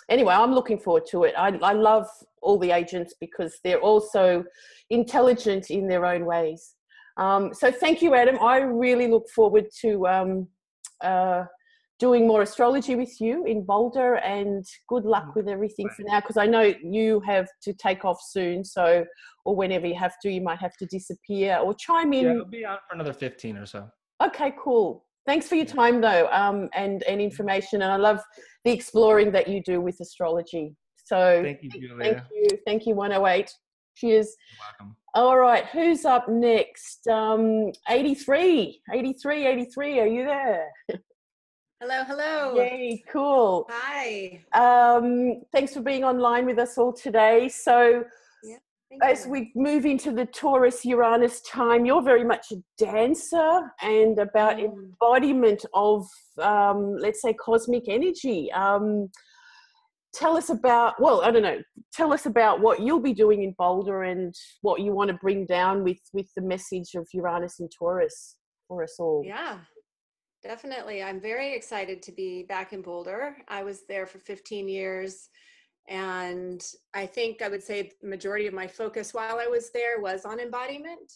anyway, I'm looking forward to it. I love all the agents because they're also intelligent in their own ways. So thank you, Adam. I really look forward to doing more astrology with you in Boulder, and good luck with everything for now, because I know you have to take off soon, so, or whenever you have to, you might have to disappear or chime in. Yeah, it'll be out for another 15 or so. Okay, cool. Thanks for your time though, and information, and I love the exploring that you do with astrology. So thank you, Julia. Thank you 108. Cheers. You're welcome. All right, who's up next? 83, are you there? Hello. Yay, cool. Hi. Thanks for being online with us all today. So as we move into the Taurus Uranus time, you're very much a dancer and about embodiment of, let's say, cosmic energy. Tell us about, tell us about what you'll be doing in Boulder and what you want to bring down with the message of Uranus in Taurus for us all. Yeah. Definitely. I'm very excited to be back in Boulder. I was there for 15 years, and I think I would say the majority of my focus while I was there was on embodiment,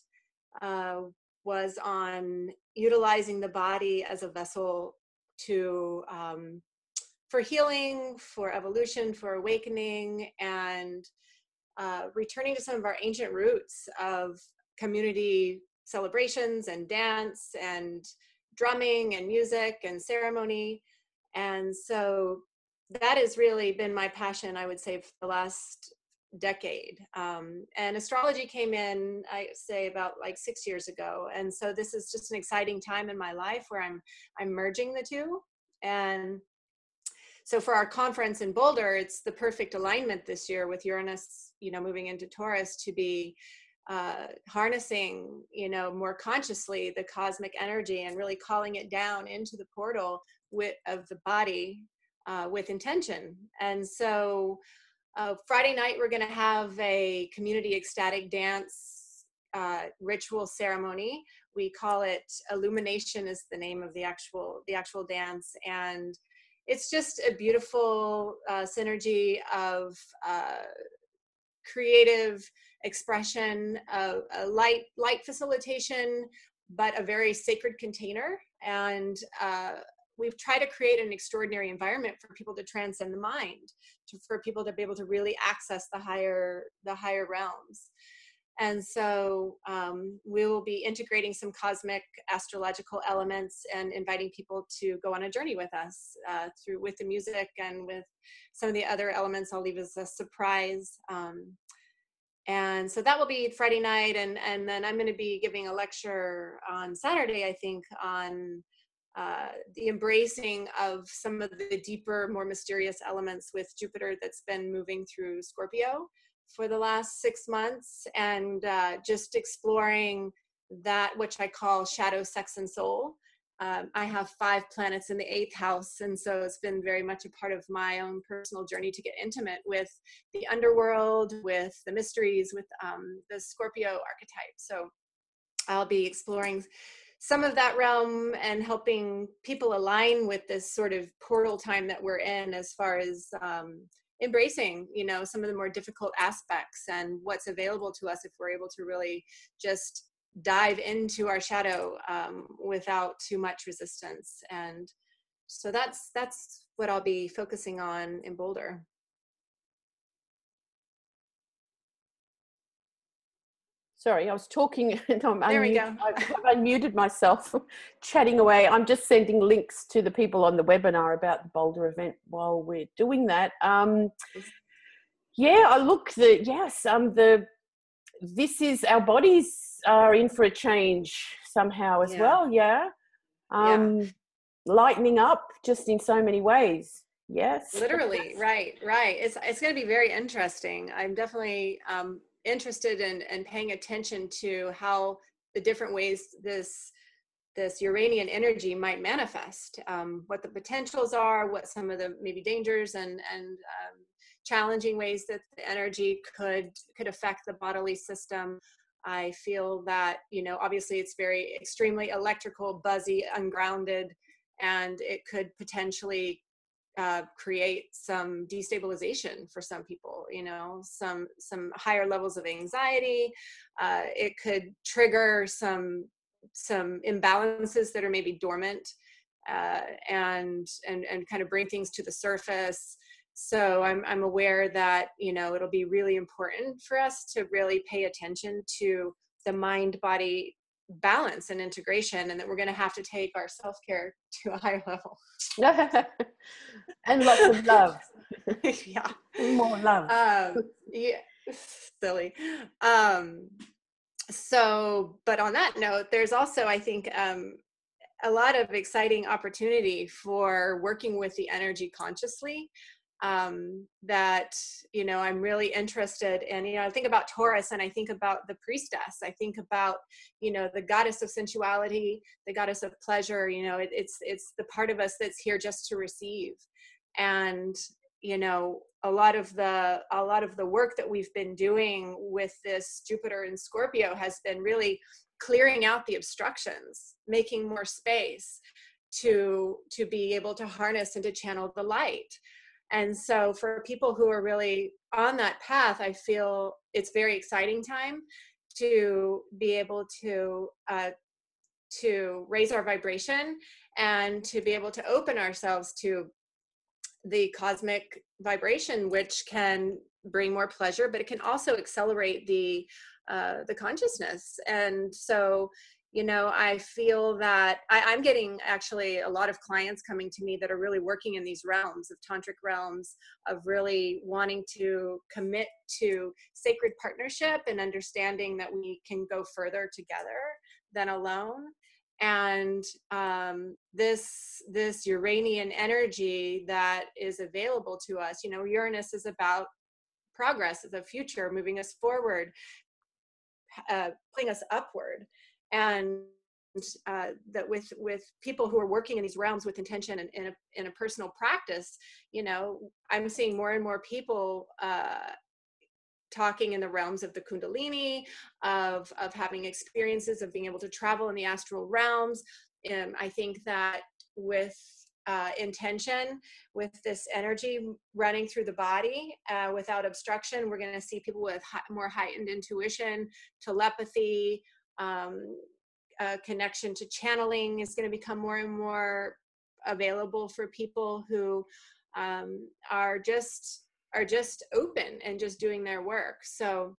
was on utilizing the body as a vessel to for healing, for evolution, for awakening, and returning to some of our ancient roots of community celebrations and dance and drumming and music and ceremony. And so that has really been my passion, I would say, for the last decade. And astrology came in, I say, about like 6 years ago. And so this is just an exciting time in my life where I'm merging the two. And so for our conference in Boulder, it's the perfect alignment this year with Uranus, moving into Taurus, to be harnessing, more consciously the cosmic energy and really calling it down into the portal of the body with intention. And so Friday night, we're going to have a community ecstatic dance ritual ceremony. We call it Illumination is the name of the actual dance. And it's just a beautiful synergy of creative expression, a light facilitation, but a very sacred container. And we've tried to create an extraordinary environment for people to transcend the mind, for people to be able to really access the higher realms. And so we will be integrating some cosmic astrological elements and inviting people to go on a journey with us with the music, and with some of the other elements I'll leave as a surprise. And so that will be Friday night. And then I'm going to be giving a lecture on Saturday, I think, on the embracing of some of the deeper, more mysterious elements with Jupiter that's been moving through Scorpio for the last 6 months, and just exploring that, which I call shadow, sex, and soul. I have 5 planets in the 8th house, and so it's been very much a part of my own personal journey to get intimate with the underworld, with the mysteries, with the Scorpio archetype. So I'll be exploring some of that realm and helping people align with this sort of portal time that we're in, as far as embracing, you know, some of the more difficult aspects and what's available to us if we're able to really just dive into our shadow without too much resistance. And so that's what I'll be focusing on in Boulder. Sorry, I was talking and There we go. I've unmuted myself, chatting away. I'm just sending links to the people on the webinar about the Boulder event while we're doing that. Yeah, I look, this is, our bodies are in for a change somehow as well. Yeah. Lightening up just in so many ways. Yes. Literally. Right. It's going to be very interesting. I'm definitely interested in paying attention to how the different ways this Uranian energy might manifest, what the potentials are, what some of the maybe dangers and challenging ways that the energy could affect the bodily system. I feel that, you know, obviously it's very extremely electrical, buzzy, ungrounded, and it could potentially create some destabilization for some people, you know, some higher levels of anxiety. It could trigger some imbalances that are maybe dormant, and kind of bring things to the surface. So I'm aware that, you know, it'll be really important for us to really pay attention to the mind-body balance and integration, and that we're going to have to take our self-care to a higher level. And lots of love. Yeah. More love. Yeah. Silly. So, but on that note, there's also, I think, a lot of exciting opportunity for working with the energy consciously. That, you know, I'm really interested in. You know, I think about Taurus and I think about the priestess. I think about, you know, the goddess of sensuality, the goddess of pleasure. You know, it's the part of us that's here just to receive. And, you know, a lot of the work that we've been doing with this Jupiter in Scorpio has been really clearing out the obstructions, making more space to be able to harness and to channel the light. And so for people who are really on that path, I feel it's very exciting time to be able to raise our vibration and to be able to open ourselves to the cosmic vibration, which can bring more pleasure, but it can also accelerate the consciousness. And so, you know, I feel that I'm getting actually a lot of clients coming to me that are really working in these realms of tantric realms, of really wanting to commit to sacred partnership and understanding that we can go further together than alone. And this Uranian energy that is available to us, you know, Uranus is about progress, the future, moving us forward, pulling us upward. And that with people who are working in these realms with intention and in a personal practice, you know, I'm seeing more and more people talking in the realms of the Kundalini, of having experiences of being able to travel in the astral realms. I think that with intention, with this energy running through the body without obstruction, we're going to see people with more heightened intuition, telepathy, connection to channeling is going to become more and more available for people who are just open and just doing their work. So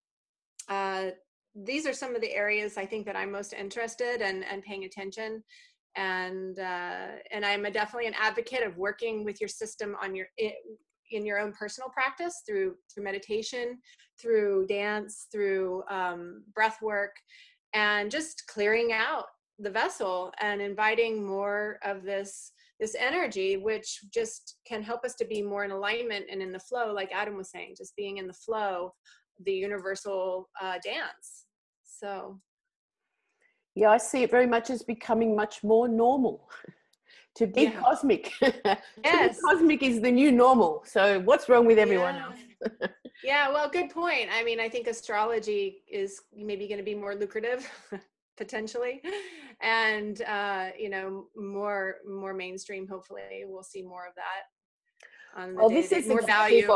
these are some of the areas I think that I'm most interested in and paying attention. And I'm definitely an advocate of working with your system on in your own personal practice through meditation, through dance, through breath work, and just clearing out the vessel and inviting more of this energy, which just can help us to be more in alignment and in the flow, like Adam was saying, just being in the flow, the universal dance. So yeah, I see it very much as becoming much more normal to be cosmic. Yes. To be cosmic is the new normal. So what's wrong with everyone else? Yeah, well, good point. I mean, I think astrology is maybe going to be more lucrative potentially, and you know, more mainstream. Hopefully we'll see more of that on the Well, this is more exactly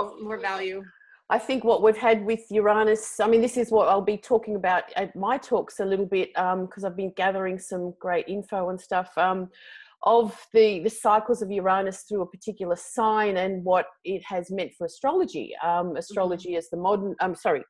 value. I think what we've had with Uranus, I mean, this is what I'll be talking about at my talks a little bit, because I've been gathering some great info and stuff of the cycles of Uranus through a particular sign and what it has meant for astrology. Astrology as the modern,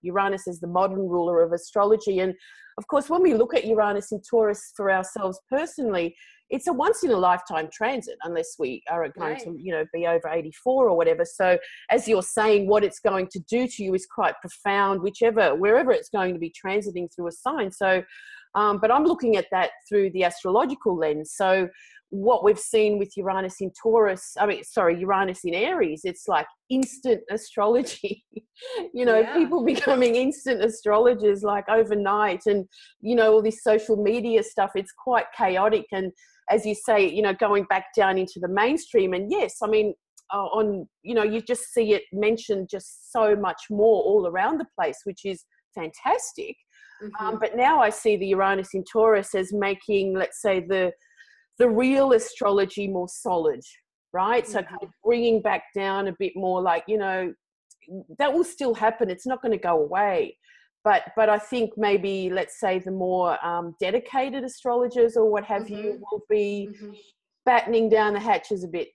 Uranus is the modern ruler of astrology. And of course, when we look at Uranus in Taurus for ourselves personally, it's a once in a lifetime transit, unless we are going to, you know, be over 84 or whatever. So as you're saying, what it's going to do to you is quite profound, wherever it's going to be transiting through a sign. So, but I'm looking at that through the astrological lens. So what we've seen with Uranus in Uranus in Aries, it's like instant astrology, you know, people becoming instant astrologers like overnight, and, you know, all this social media stuff, it's quite chaotic. And as you say, you know, going back down into the mainstream, and yes, I mean, you know, you just see it mentioned just so much more all around the place, which is fantastic. But now I see the Uranus in Taurus as making, let's say, the real astrology more solid, right? So kind of bringing back down a bit more, like, you know, that will still happen. It's not going to go away. But I think maybe, let's say, the more dedicated astrologers or what have you will be battening down the hatches a bit.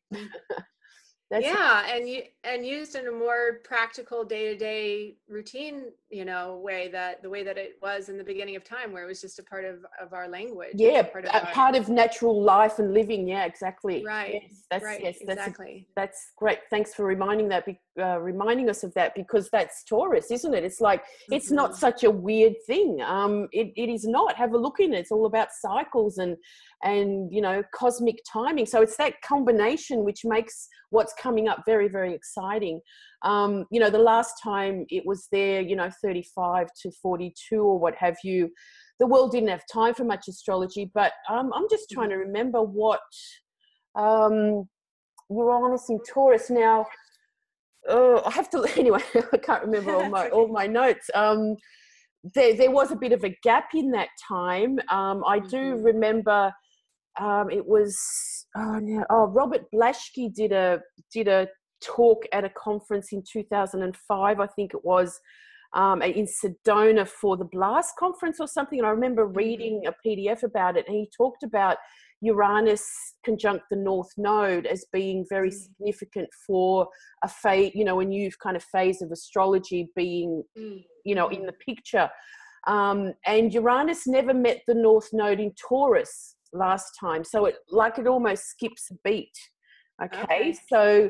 And used in a more practical day-to-day routine, you know, the way that it was in the beginning of time, where it was just a part of our language. Yeah, part of natural life and living. Yeah, exactly. Right. Yes, exactly. That's great. Thanks for reminding us of that, because that's Taurus, isn't it? It's like, it's not such a weird thing. It is not. Have a look in it. It's all about cycles and you know, cosmic timing. So it's that combination which makes what's coming up very, very exciting. You know, the last time it was there, you know, 35 to 42 or what have you, the world didn't have time for much astrology. But I'm just trying to remember what Uranus in Taurus now. I have to, anyway, I can't remember all my notes. There was a bit of a gap in that time. I do remember it was Robert Blaschke did a talk at a conference in 2005, I think it was, in Sedona for the Blast conference or something. And I remember reading a PDF about it, and he talked about Uranus conjunct the North Node as being very significant for a phase, you know, a new kind of phase of astrology being, you know, in the picture. And Uranus never met the North Node in Taurus last time. So it almost skips a beat. Okay. So,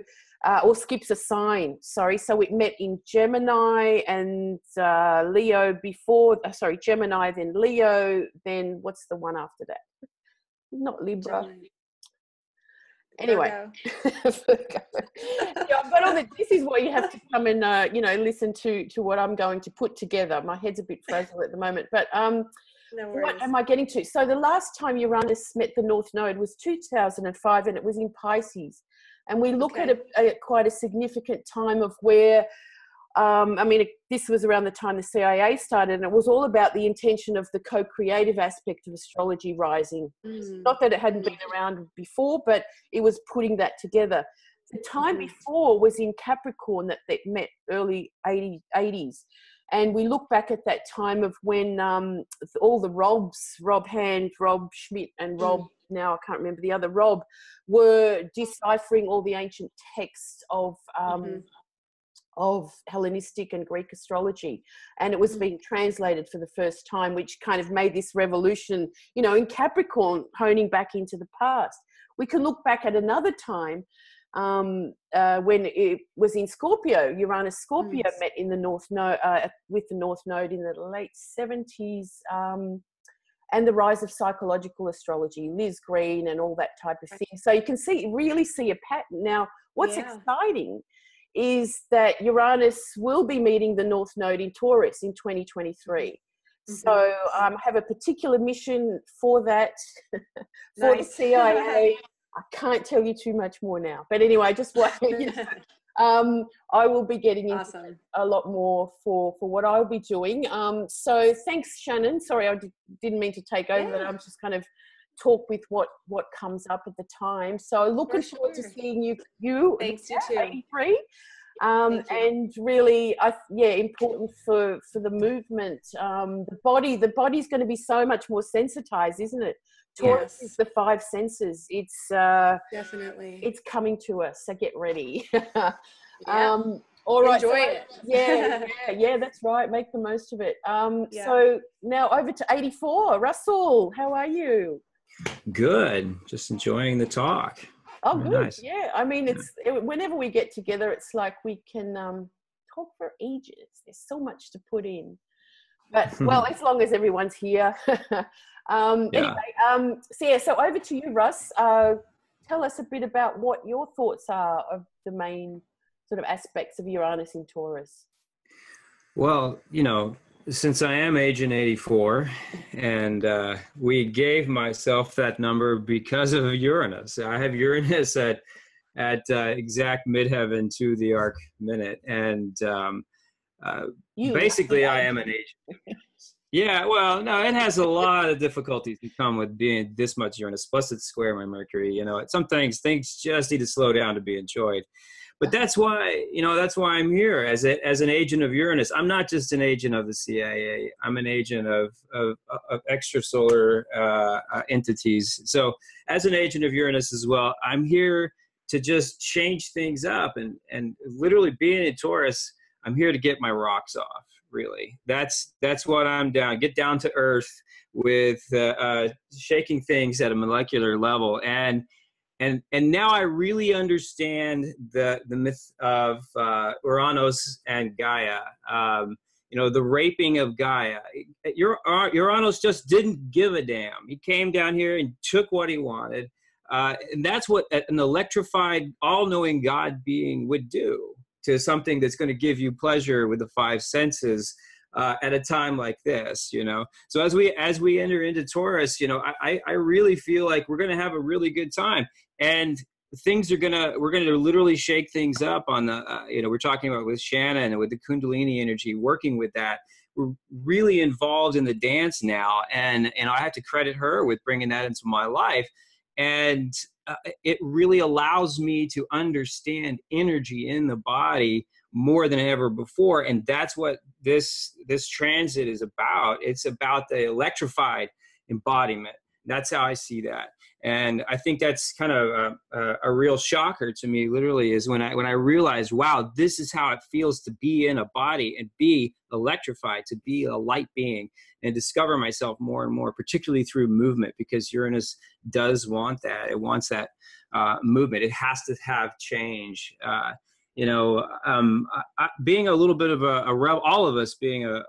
or skips a sign, sorry. So it met in Gemini and Leo before, Gemini, then Leo, then what's the one after that? Not Libra. Gemini. Anyway, yeah, but this is what you have to come and you know, listen to what I'm going to put together. My head's a bit frazzled at the moment, but no worries. What am I getting to? So the last time Uranus met the North Node was 2005, and it was in Pisces. And we look at quite a significant time of where, I mean, this was around the time the CIA started, and it was all about the intention of the co-creative aspect of astrology rising. Not that it hadn't been around before, but it was putting that together. The time before was in Capricorn that met early 80s. And we look back at that time of when all the Robs, Rob Hand, Rob Schmidt, and Rob, now I can't remember the other Rob, were deciphering all the ancient texts of Hellenistic and Greek astrology. And it was being translated for the first time, which kind of made this revolution, you know, in Capricorn, honing back into the past. We can look back at another time when it was in Scorpio. Uranus Scorpio met in the North Node with the North Node in the late 70s, and the rise of psychological astrology, Liz Green and all that type of thing. So you can really see a pattern. Now, what's exciting is that Uranus will be meeting the North Node in Taurus in 2023. So I have a particular mission for that, for the CIA. I can't tell you too much more now. But anyway, just what I will be getting into a lot more for what I'll be doing. So thanks, Shannon. Sorry, I didn't mean to take over, but I'm just kind of talk with what comes up at the time. So looking forward to seeing you. Thanks, you too. 83. And really, important for the movement. The body's going to be so much more sensitized, isn't it? Taurus is the 5 senses. It's definitely, it's coming to us. So get ready. All right. Enjoy it. Yeah, that's right. Make the most of it. So now over to 84. Russell, how are you? Good. Just enjoying the talk. Oh, good. Nice. Yeah. I mean, whenever we get together, it's like we can talk for ages. There's so much to put in. But, well, as long as everyone's here. Anyway, so over to you, Russ. Tell us a bit about what your thoughts are of the main sort of aspects of Uranus in Taurus. Well, since I am Agent 84, and we gave myself that number because of Uranus. I have Uranus at exact midheaven to the arc minute, and basically I am an agent. Yeah, well, no, it has a lot of difficulties that come with being this much Uranus, plus it's square my Mercury. Some things just need to slow down to be enjoyed. But that's why I'm here as an agent of Uranus. I'm not just an agent of the CIA. I'm an agent of extrasolar entities. So as an agent of Uranus as well, I'm here to just change things up and literally being in Taurus, I'm here to get my rocks off. Really, that's what I'm down. Get down to earth with shaking things at a molecular level, and now I really understand the myth of Uranus and Gaia. The raping of Gaia. Uranus just didn't give a damn. He came down here and took what he wanted, and that's what an electrified, all-knowing God being would do to something that's going to give you pleasure with the 5 senses at a time like this, So as we enter into Taurus, I really feel like we're going to have a really good time, and we're going to literally shake things up on the, we're talking about with Shannon and with the Kundalini energy, working with that. We're really involved in the dance now, and I have to credit her with bringing that into my life. And it really allows me to understand energy in the body more than ever before. And that's what this transit is about. It's about the electrified embodiment. That's how I see that. And I think that's kind of a real shocker to me, literally, is when I realized, wow, this is how it feels to be in a body and be electrified, to be a light being, and discover myself more and more, particularly through movement, because Uranus does want that. It wants that movement. It has to have change. Being a little bit of a rebel, all of us being a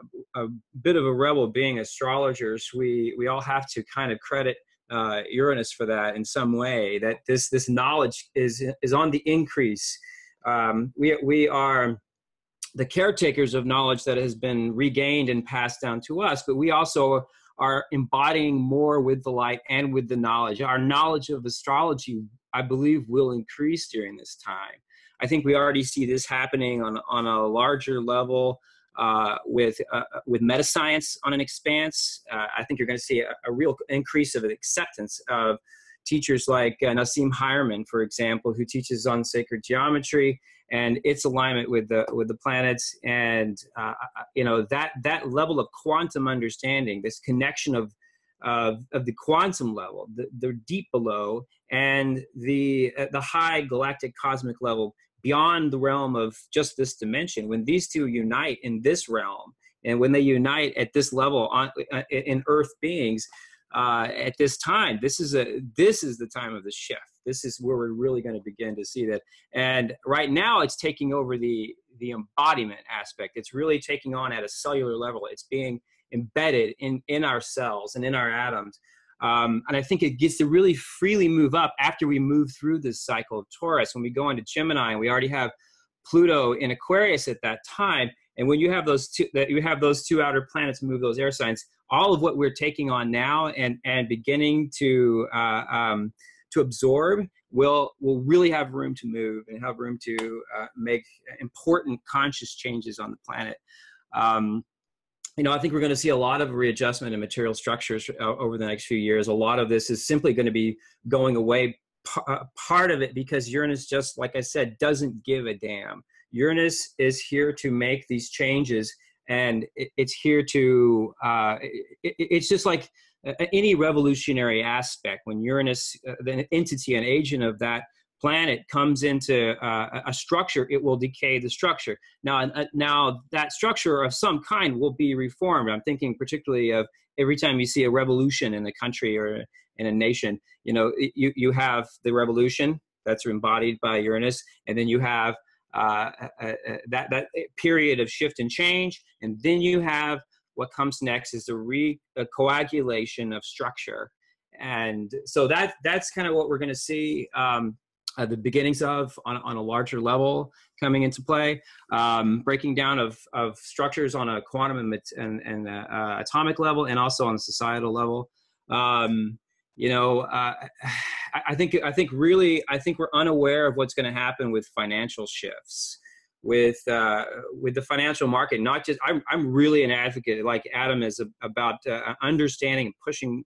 bit of a rebel, being astrologers, we all have to kind of credit Uranus for that in some way, that this knowledge is on the increase. We are the caretakers of knowledge that has been regained and passed down to us, but we also are embodying more with the light and with the knowledge. Our knowledge of astrology, I believe, will increase during this time. I think we already see this happening on a larger level with metascience on an expanse. I think you're going to see a real increase of acceptance of teachers like Nassim Hierman, for example, who teaches on sacred geometry and its alignment with the planets, and that level of quantum understanding, this connection of the quantum level, the deep below, and the high galactic cosmic level beyond the realm of just this dimension. When these two unite in this realm, and when they unite at this level in Earth beings, at this time. This is the time of the shift. This is where we're really going to begin to see that. And right now it's taking over the embodiment aspect. It's really taking on at a cellular level. It's being embedded in our cells and in our atoms. And I think it gets to really freely move up after we move through this cycle of Taurus. When we go into Gemini, and we already have Pluto in Aquarius at that time. And when you have those two outer planets move those air signs, all of what we're taking on now and beginning to absorb will really have room to move and have room to make important conscious changes on the planet. I think we're going to see a lot of readjustment in material structures over the next few years. A lot of this is simply going to be going away, part of it because Uranus, just like I said, doesn't give a damn. Uranus is here to make these changes, and it's here to, it's just like any revolutionary aspect. When Uranus, the entity, an agent of that planet, comes into a structure, it will decay the structure. Now that structure of some kind will be reformed. I'm thinking particularly of every time you see a revolution in a country or in a nation, you have the revolution that's embodied by Uranus, and then you have that period of shift and change, and then you have what comes next is the coagulation of structure. And so that's kind of what we're going to see the beginnings of on a larger level coming into play, breaking down of structures on a quantum and atomic level, and also on a societal level. I think we're unaware of what's going to happen with financial shifts, with the financial market. Not just, I'm really an advocate, like Adam is, about understanding and pushing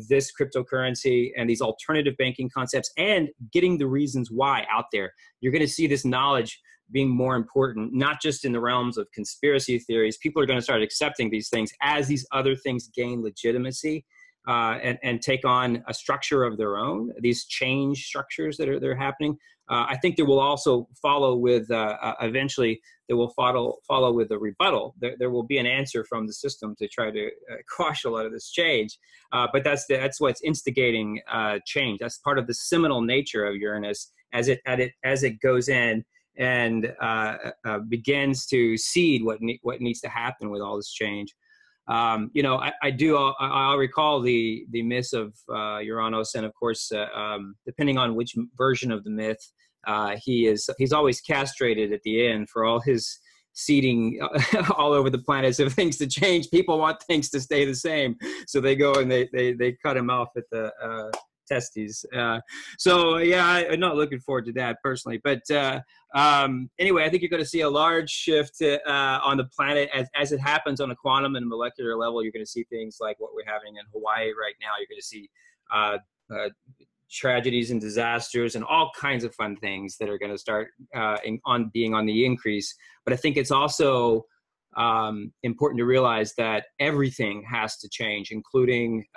this cryptocurrency and these alternative banking concepts, and getting the reasons why out there. You're going to see this knowledge being more important, not just in the realms of conspiracy theories. People are going to start accepting these things as these other things gain legitimacy and take on a structure of their own, these change structures that are happening. I think there will also follow with, eventually, there will follow with a rebuttal. There will be an answer from the system to try to quash a lot of this change. But that's what's instigating change. That's part of the seminal nature of Uranus as it goes in and begins to seed what needs to happen with all this change. I'll recall the myths of Uranus, and of course, depending on which version of the myth, he's always castrated at the end for all his seeding all over the planet. So things to change, people want things to stay the same, so they go and they cut him off at the testes. So yeah, I'm not looking forward to that personally. But anyway, I think you're going to see a large shift on the planet as it happens on a quantum and molecular level. You're going to see things like what we're having in Hawaii right now. You're going to see tragedies and disasters and all kinds of fun things that are going to start being on the increase. But I think it's also important to realize that everything has to change, including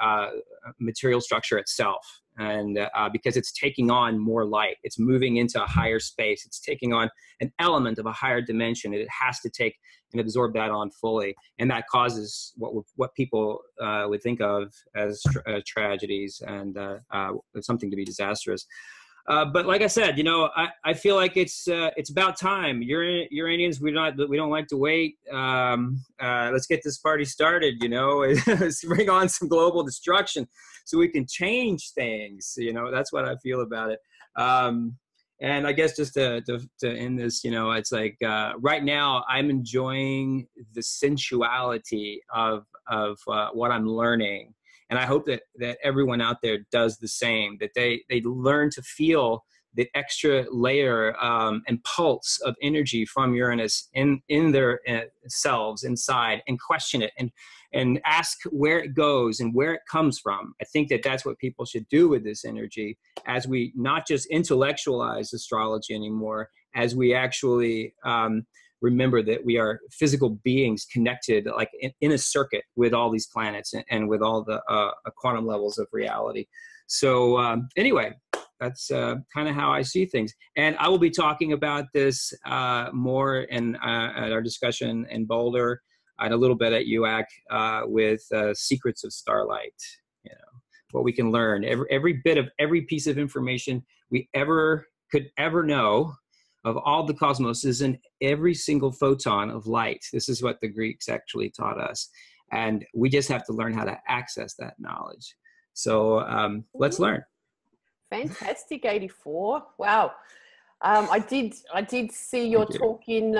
material structure itself. And because it's taking on more light, it's moving into a higher space, it's taking on an element of a higher dimension, and it has to take and absorb that on fully. And that causes what people would think of as tragedies and something to be disastrous. But like I said, I feel like it's about time. Uranians, we don't like to wait. Let's get this party started. Let's bring on some global destruction so we can change things. That's what I feel about it. And I guess just to end this, it's like right now I'm enjoying the sensuality of what I'm learning. And I hope that everyone out there does the same, that they learn to feel the extra layer and pulse of energy from Uranus in their selves inside, and question it and ask where it goes and where it comes from. I think that's what people should do with this energy, as we not just intellectualize astrology anymore, as we actually remember that we are physical beings connected like in a circuit with all these planets and with all the quantum levels of reality. So anyway, that's kind of how I see things. And I will be talking about this more at our discussion in Boulder and a little bit at UAC with Secrets of Starlight. what we can learn. Every bit of every piece of information we could ever know of all the cosmos is in every single photon of light. This is what the Greeks actually taught us. And we just have to learn how to access that knowledge. So let's learn. Fantastic, 84. Wow. I did see your talk in,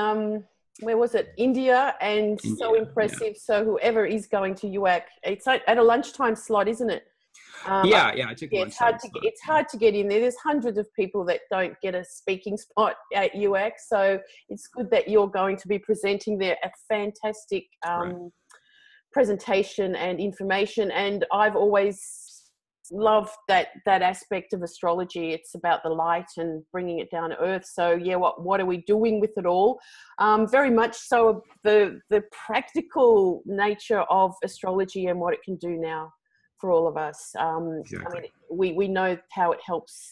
where was it? India, and India, so impressive. Yeah. So whoever is going to UAC, it's at a lunchtime slot, isn't it? I took it's hard to get in there. There's hundreds of people that don't get a speaking spot at UAC, so it's good that you're going to be presenting there. A fantastic presentation and information, and I've always loved that aspect of astrology. It's about the light and bringing it down to earth. So yeah, what are we doing with it all? Very much so the practical nature of astrology and what it can do now for all of us. Exactly. I mean, we know how it helps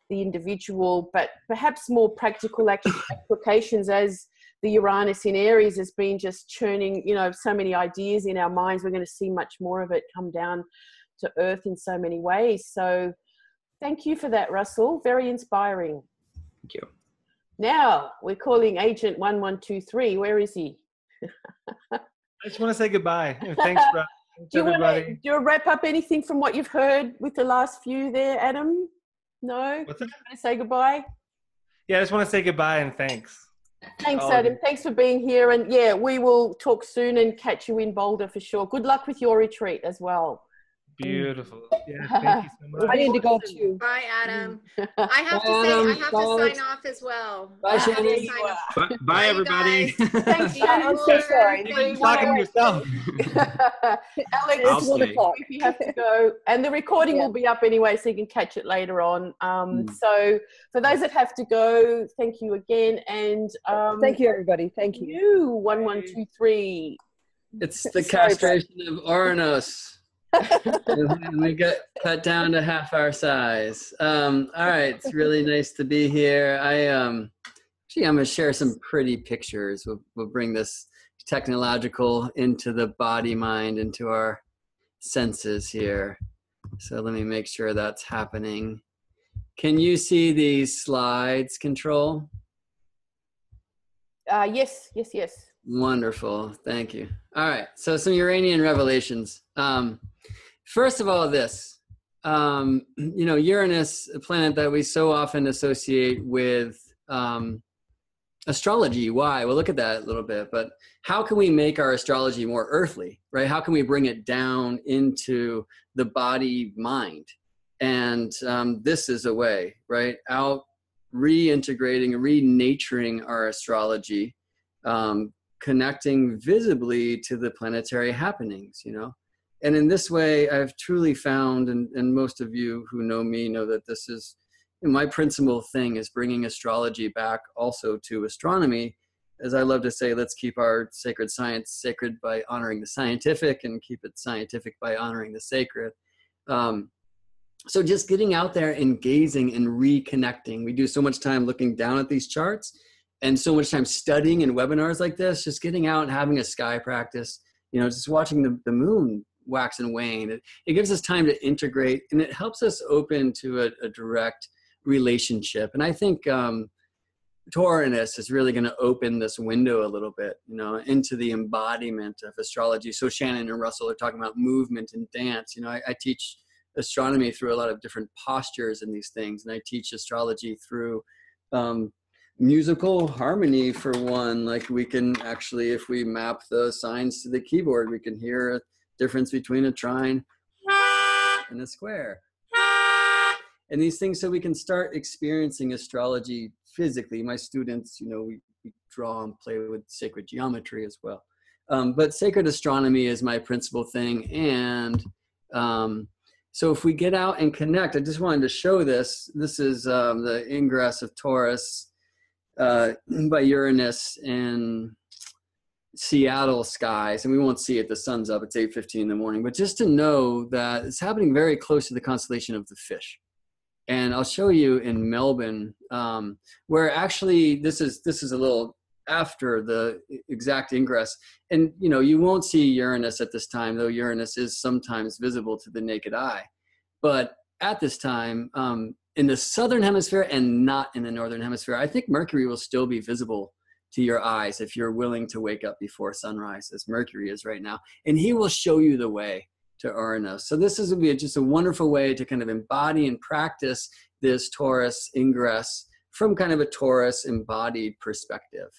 the individual, but perhaps more practical applications, as the Uranus in Aries has been just churning, so many ideas in our minds. We're going to see much more of it come down to earth in so many ways. So thank you for that, Russell. Very inspiring. Thank you. Now we're calling Agent 1123. Where is he? I just want to say goodbye. Thanks, bro. Do you want to wrap up anything from what you've heard with the last few there, Adam? No? What's that? You want to say goodbye? Yeah, I just want to say goodbye and thanks. Thanks, Adam. Thanks for being here. And yeah, we will talk soon and catch you in Boulder for sure. Good luck with your retreat as well. Beautiful. Yeah, thank you so much. I need to go too. Bye, Adam. I have to sign off as well. Bye, Shannon. Bye, everybody. Thanks, Shannon. I'm so sorry. You're talking to yourself. Alex, it's 1 o'clock. If you have to go, and the recording will be up anyway, so you can catch it later on. So for those that have to go, thank you again, and thank you, everybody. Thank you. You 1123. It's the castration of Uranus. We got cut down to half our size. All right, it's really nice to be here. I'm gonna share some pretty pictures. We'll bring this technological into the body mind, into our senses here. So let me make sure that's happening. Can you see these slides, Control? Yes. Wonderful, thank you. All right, so some Uranium Revelations. First of all, this, Uranus, a planet that we so often associate with astrology. Why? We'll look at that a little bit, but how can we make our astrology more earthly, right? How can we bring it down into the body mind? And this is a way, right? Out reintegrating, renaturing our astrology, connecting visibly to the planetary happenings, And in this way, I've truly found, and most of you who know me know that this is my principal thing, is bringing astrology back also to astronomy. As I love to say, let's keep our sacred science sacred by honoring the scientific, and keep it scientific by honoring the sacred. So just getting out there and gazing and reconnecting. We do so much time looking down at these charts and so much time studying in webinars like this, just getting out and having a sky practice, just watching the moon wax and wane. It gives us time to integrate, and it helps us open to a direct relationship. And I think Taurus is really going to open this window a little bit, into the embodiment of astrology. So Shannon and Russell are talking about movement and dance. I teach astronomy through a lot of different postures and these things. And I teach astrology through musical harmony, for one. Like, we can actually, if we map the signs to the keyboard, we can hear a difference between a trine and a square. And these things, so we can start experiencing astrology physically. My students, we draw and play with sacred geometry as well. But sacred astronomy is my principal thing. And so if we get out and connect, I just wanted to show this. This is the ingress of Taurus by Uranus in Seattle skies, and we won't see it. The sun's up. It's 8:15 in the morning. But just to know that it's happening very close to the constellation of the Fish. And I'll show you in Melbourne, where actually this is a little after the exact ingress. And you won't see Uranus at this time, though Uranus is sometimes visible to the naked eye. But at this time, in the southern hemisphere and not in the northern hemisphere, I think Mercury will still be visible to your eyes if you're willing to wake up before sunrise, as Mercury is right now. And he will show you the way to Uranus. So this is just a wonderful way to kind of embody and practice this Taurus ingress from kind of a Taurus embodied perspective.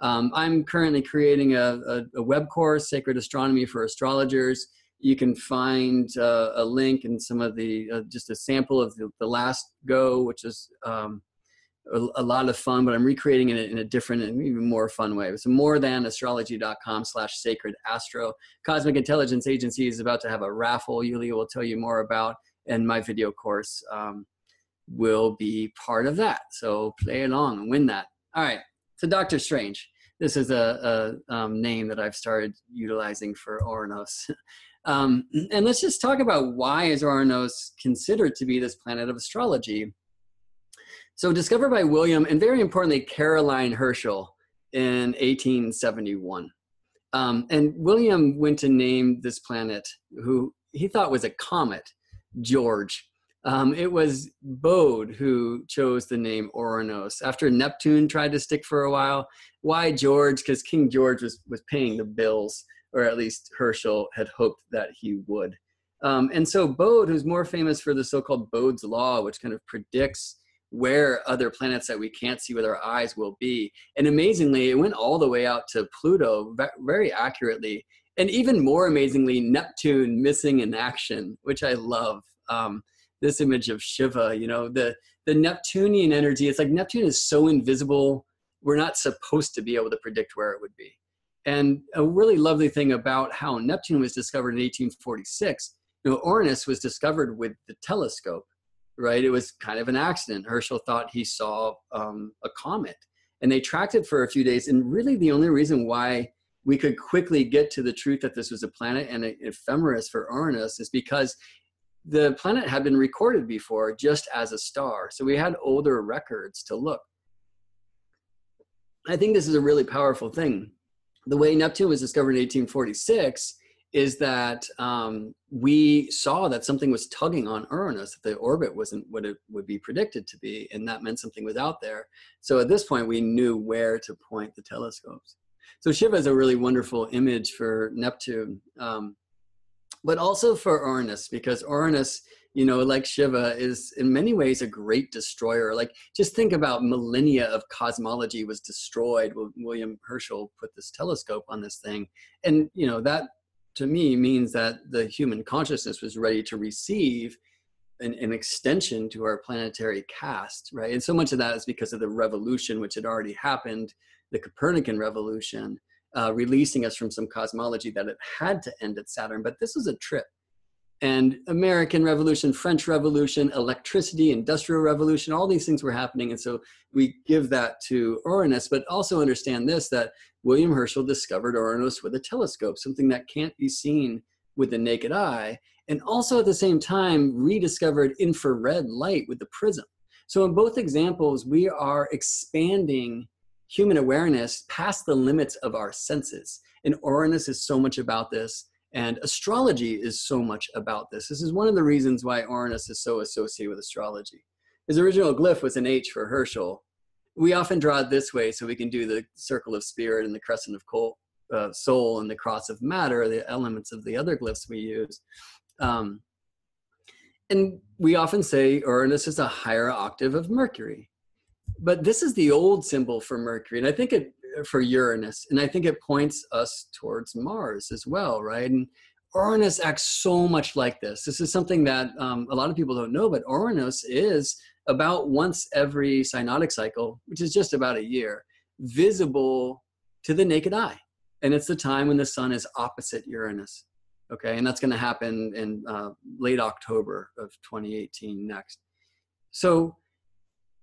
I'm currently creating a web course, Sacred Astronomy for Astrologers. You can find a link in some of the, just a sample of the last go, which is a lot of fun, but I'm recreating it in a different and even more fun way. It's morethan.astrology.com/sacred-astro. Cosmic Intelligence Agency is about to have a raffle Julija will tell you more about, and my video course will be part of that. So play along and win that. All right, so Dr. Strange. This is a name that I've started utilizing for Uranus. And let's just talk about why is Uranus considered to be this planet of astrology. So discovered by William and very importantly, Caroline Herschel in 1871. And William went to name this planet, who he thought was a comet, George. It was Bode who chose the name Uranus. After Neptune tried to stick for a while. Why George? Because King George was paying the bills, or at least Herschel had hoped that he would. And so Bode, who's more famous for the so-called Bode's Law, which kind of predicts where other planets that we can't see with our eyes will be. And amazingly, it went all the way out to Pluto very accurately. And even more amazingly, Neptune missing in action, which I love. This image of Shiva, you know, the Neptunian energy, it's like Neptune is so invisible, we're not supposed to be able to predict where it would be. And a really lovely thing about how Neptune was discovered in 1846, you know, Uranus was discovered with the telescope. Right? It was kind of an accident. Herschel thought he saw a comet, and they tracked it for a few days. And really the only reason why we could quickly get to the truth that this was a planet and an ephemeris for Uranus is because the planet had been recorded before just as a star. So we had older records to look. I think this is a really powerful thing. The way Neptune was discovered in 1846 is that we saw that something was tugging on Uranus, that the orbit wasn't what it would be predicted to be, and that meant something was out there. So at this point, we knew where to point the telescopes. So Shiva is a really wonderful image for Neptune, but also for Uranus, because Uranus, you know, like Shiva, is in many ways a great destroyer. Like, just think about millennia of cosmology was destroyed when William Herschel put this telescope on this thing. And, you know, that to me means that the human consciousness was ready to receive an extension to our planetary cast, right? And so much of that is because of the revolution, which had already happened, the Copernican revolution, releasing us from some cosmology that it had to end at Saturn. But this was a trip. And American Revolution, French Revolution, electricity, Industrial Revolution, all these things were happening. And so we give that to Uranus, but also understand this, that William Herschel discovered Uranus with a telescope, something that can't be seen with the naked eye, and also at the same time rediscovered infrared light with the prism. So in both examples, we are expanding human awareness past the limits of our senses. And Uranus is so much about this. And astrology is so much about this. This is one of the reasons why Uranus is so associated with astrology. His original glyph was an H for Herschel. We often draw it this way so we can do the circle of spirit and the crescent of soul and the cross of matter, the elements of the other glyphs we use. And we often say Uranus is a higher octave of Mercury. But this is the old symbol for Mercury, and I think for Uranus, and I think it points us towards Mars as well, right? And Uranus acts so much like this. This is something that a lot of people don't know, but Uranus is about once every synodic cycle, which is just about a year, visible to the naked eye. And it's the time when the sun is opposite Uranus, okay? And that's gonna happen in late October of 2018 next. So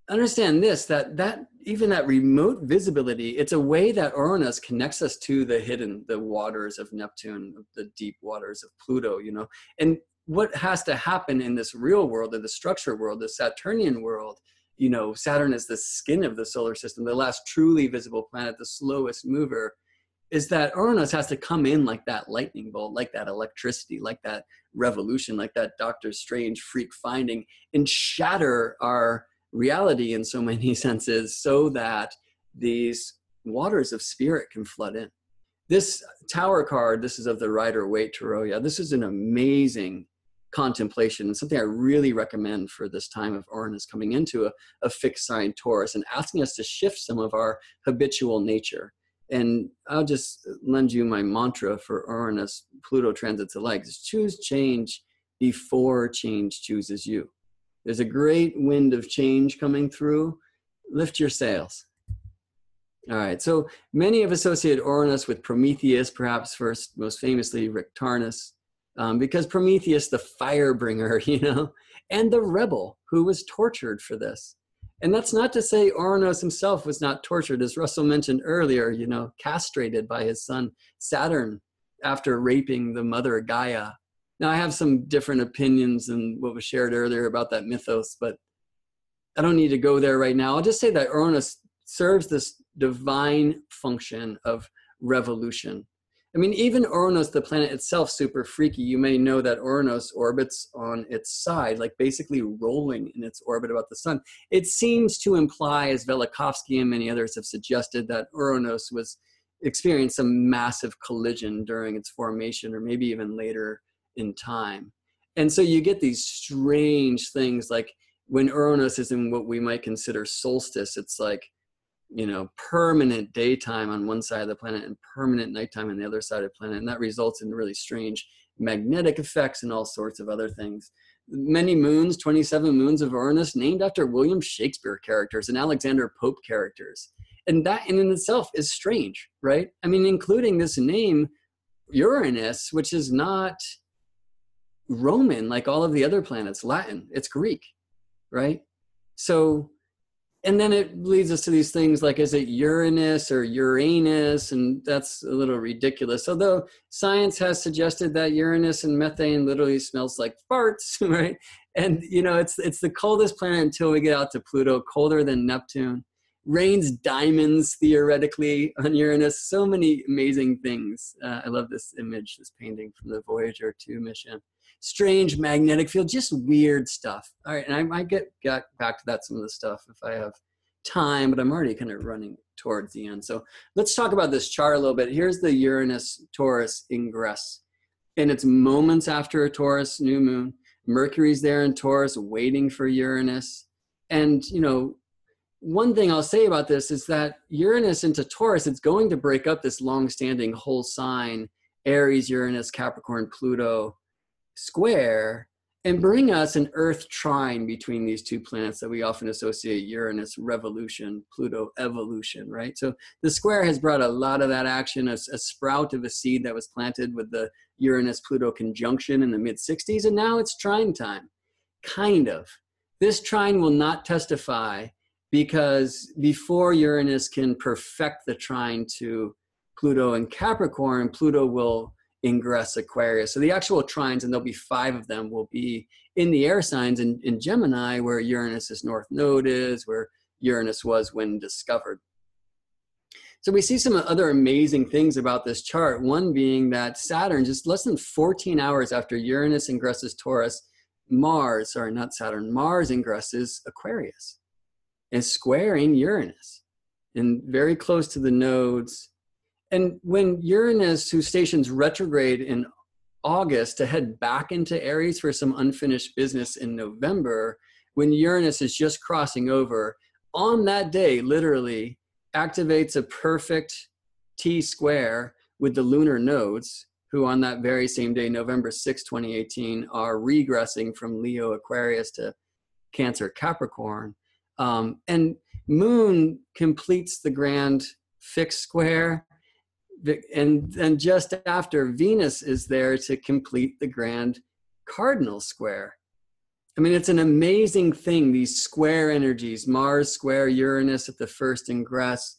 understand this, that even that remote visibility, it's a way that Uranus connects us to the waters of Neptune, the deep waters of Pluto, you know. And what has to happen in this real world, in the structure world, the Saturnian world, you know, Saturn is the skin of the solar system, the last truly visible planet, the slowest mover. is that Uranus has to come in like that lightning bolt, like that electricity, like that revolution, like that Doctor Strange freak finding, and shatter our reality in so many senses so that these waters of spirit can flood in. This Tower card, this is of the Rider-Waite Tarot. Yeah, this is an amazing contemplation and something I really recommend for this time of Uranus coming into a fixed sign Taurus and asking us to shift some of our habitual nature. And I'll just lend you my mantra for Uranus, Pluto transits alike, is choose change before change chooses you. There's a great wind of change coming through. Lift your sails. All right, so many have associated Uranus with Prometheus, perhaps first, most famously, Rictarnus, because Prometheus, the fire bringer, you know, and the rebel who was tortured for this. And that's not to say Uranus himself was not tortured, as Russel mentioned earlier, you know, castrated by his son Saturn after raping the mother Gaia. Now, I have some different opinions than what was shared earlier about that mythos, but I don't need to go there right now. I'll just say that Uranus serves this divine function of revolution. I mean, even Uranus, the planet itself, super freaky. You may know that Uranus orbits on its side, like basically rolling in its orbit about the sun. It seems to imply, as Velikovsky and many others have suggested, that Uranus was experienced some massive collision during its formation, or maybe even later in time. And so you get these strange things, like when Uranus is in what we might consider solstice, it's like, you know, permanent daytime on one side of the planet and permanent nighttime on the other side of the planet. And that results in really strange magnetic effects and all sorts of other things. Many moons, 27 moons of Uranus, named after William Shakespeare characters and Alexander Pope characters. And that in itself is strange, right? I mean, including this name, Uranus, which is not Roman like all of the other planets, Latin, it's Greek, right? So, and then it leads us to these things like, is it Uranus or Uranus? And that's a little ridiculous. Although science has suggested that Uranus and methane literally smells like farts, right? And, you know, it's the coldest planet until we get out to Pluto, colder than Neptune. Rains diamonds, theoretically, on Uranus. So many amazing things. I love this image, this painting from the Voyager 2 mission. Strange magnetic field, just weird stuff. All right, and I might get back to that, some of the stuff, if I have time, but I'm already kind of running towards the end. So let's talk about this chart a little bit. Here's the Uranus-Taurus ingress. And it's moments after a Taurus new moon. Mercury's there in Taurus waiting for Uranus. And, you know, one thing I'll say about this is that Uranus into Taurus, it's going to break up this long-standing whole sign, Aries, Uranus, Capricorn, Pluto square, and bring us an Earth trine between these two planets that we often associate Uranus revolution, Pluto evolution, right? So the square has brought a lot of that action, a sprout of a seed that was planted with the Uranus-Pluto conjunction in the mid-60s, and now it's trine time, kind of. This trine will not testify because before Uranus can perfect the trine to Pluto and Capricorn, Pluto will ingress Aquarius. So the actual trines, and there'll be 5 of them, will be in the air signs in Gemini, where Uranus's north node is, where Uranus was when discovered. So we see some other amazing things about this chart. One being that Saturn, just less than 14 hours after Uranus ingresses Taurus, Mars ingresses Aquarius and squaring Uranus and very close to the nodes. And when Uranus, who stations retrograde in August to head back into Aries for some unfinished business in November, when Uranus is just crossing over, on that day, literally, activates a perfect T-square with the lunar nodes, who on that very same day, November 6, 2018, are regressing from Leo Aquarius to Cancer Capricorn. And Moon completes the grand fixed square. And then just after, Venus is there to complete the grand cardinal square. I mean, it's an amazing thing, these square energies. Mars square Uranus at the first ingress,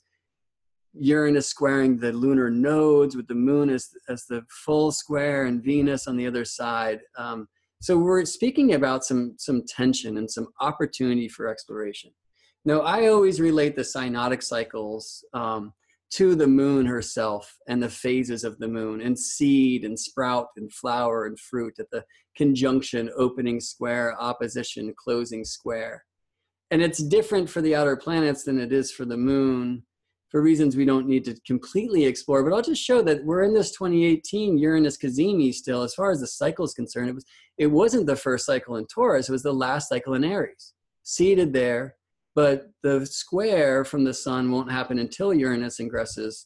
Uranus squaring the lunar nodes with the moon as the full square, and Venus on the other side. So we're speaking about some tension and some opportunity for exploration. Now, I always relate the synodic cycles to the moon herself and the phases of the moon, and seed and sprout and flower and fruit at the conjunction, opening square, opposition, closing square. And it's different for the outer planets than it is for the moon, for reasons we don't need to completely explore. But I'll just show that we're in this 2018 Uranus Cazimi still. As far as the cycle is concerned, it wasn't the first cycle in Taurus, it was the last cycle in Aries, seated there. But the square from the sun won't happen until Uranus ingresses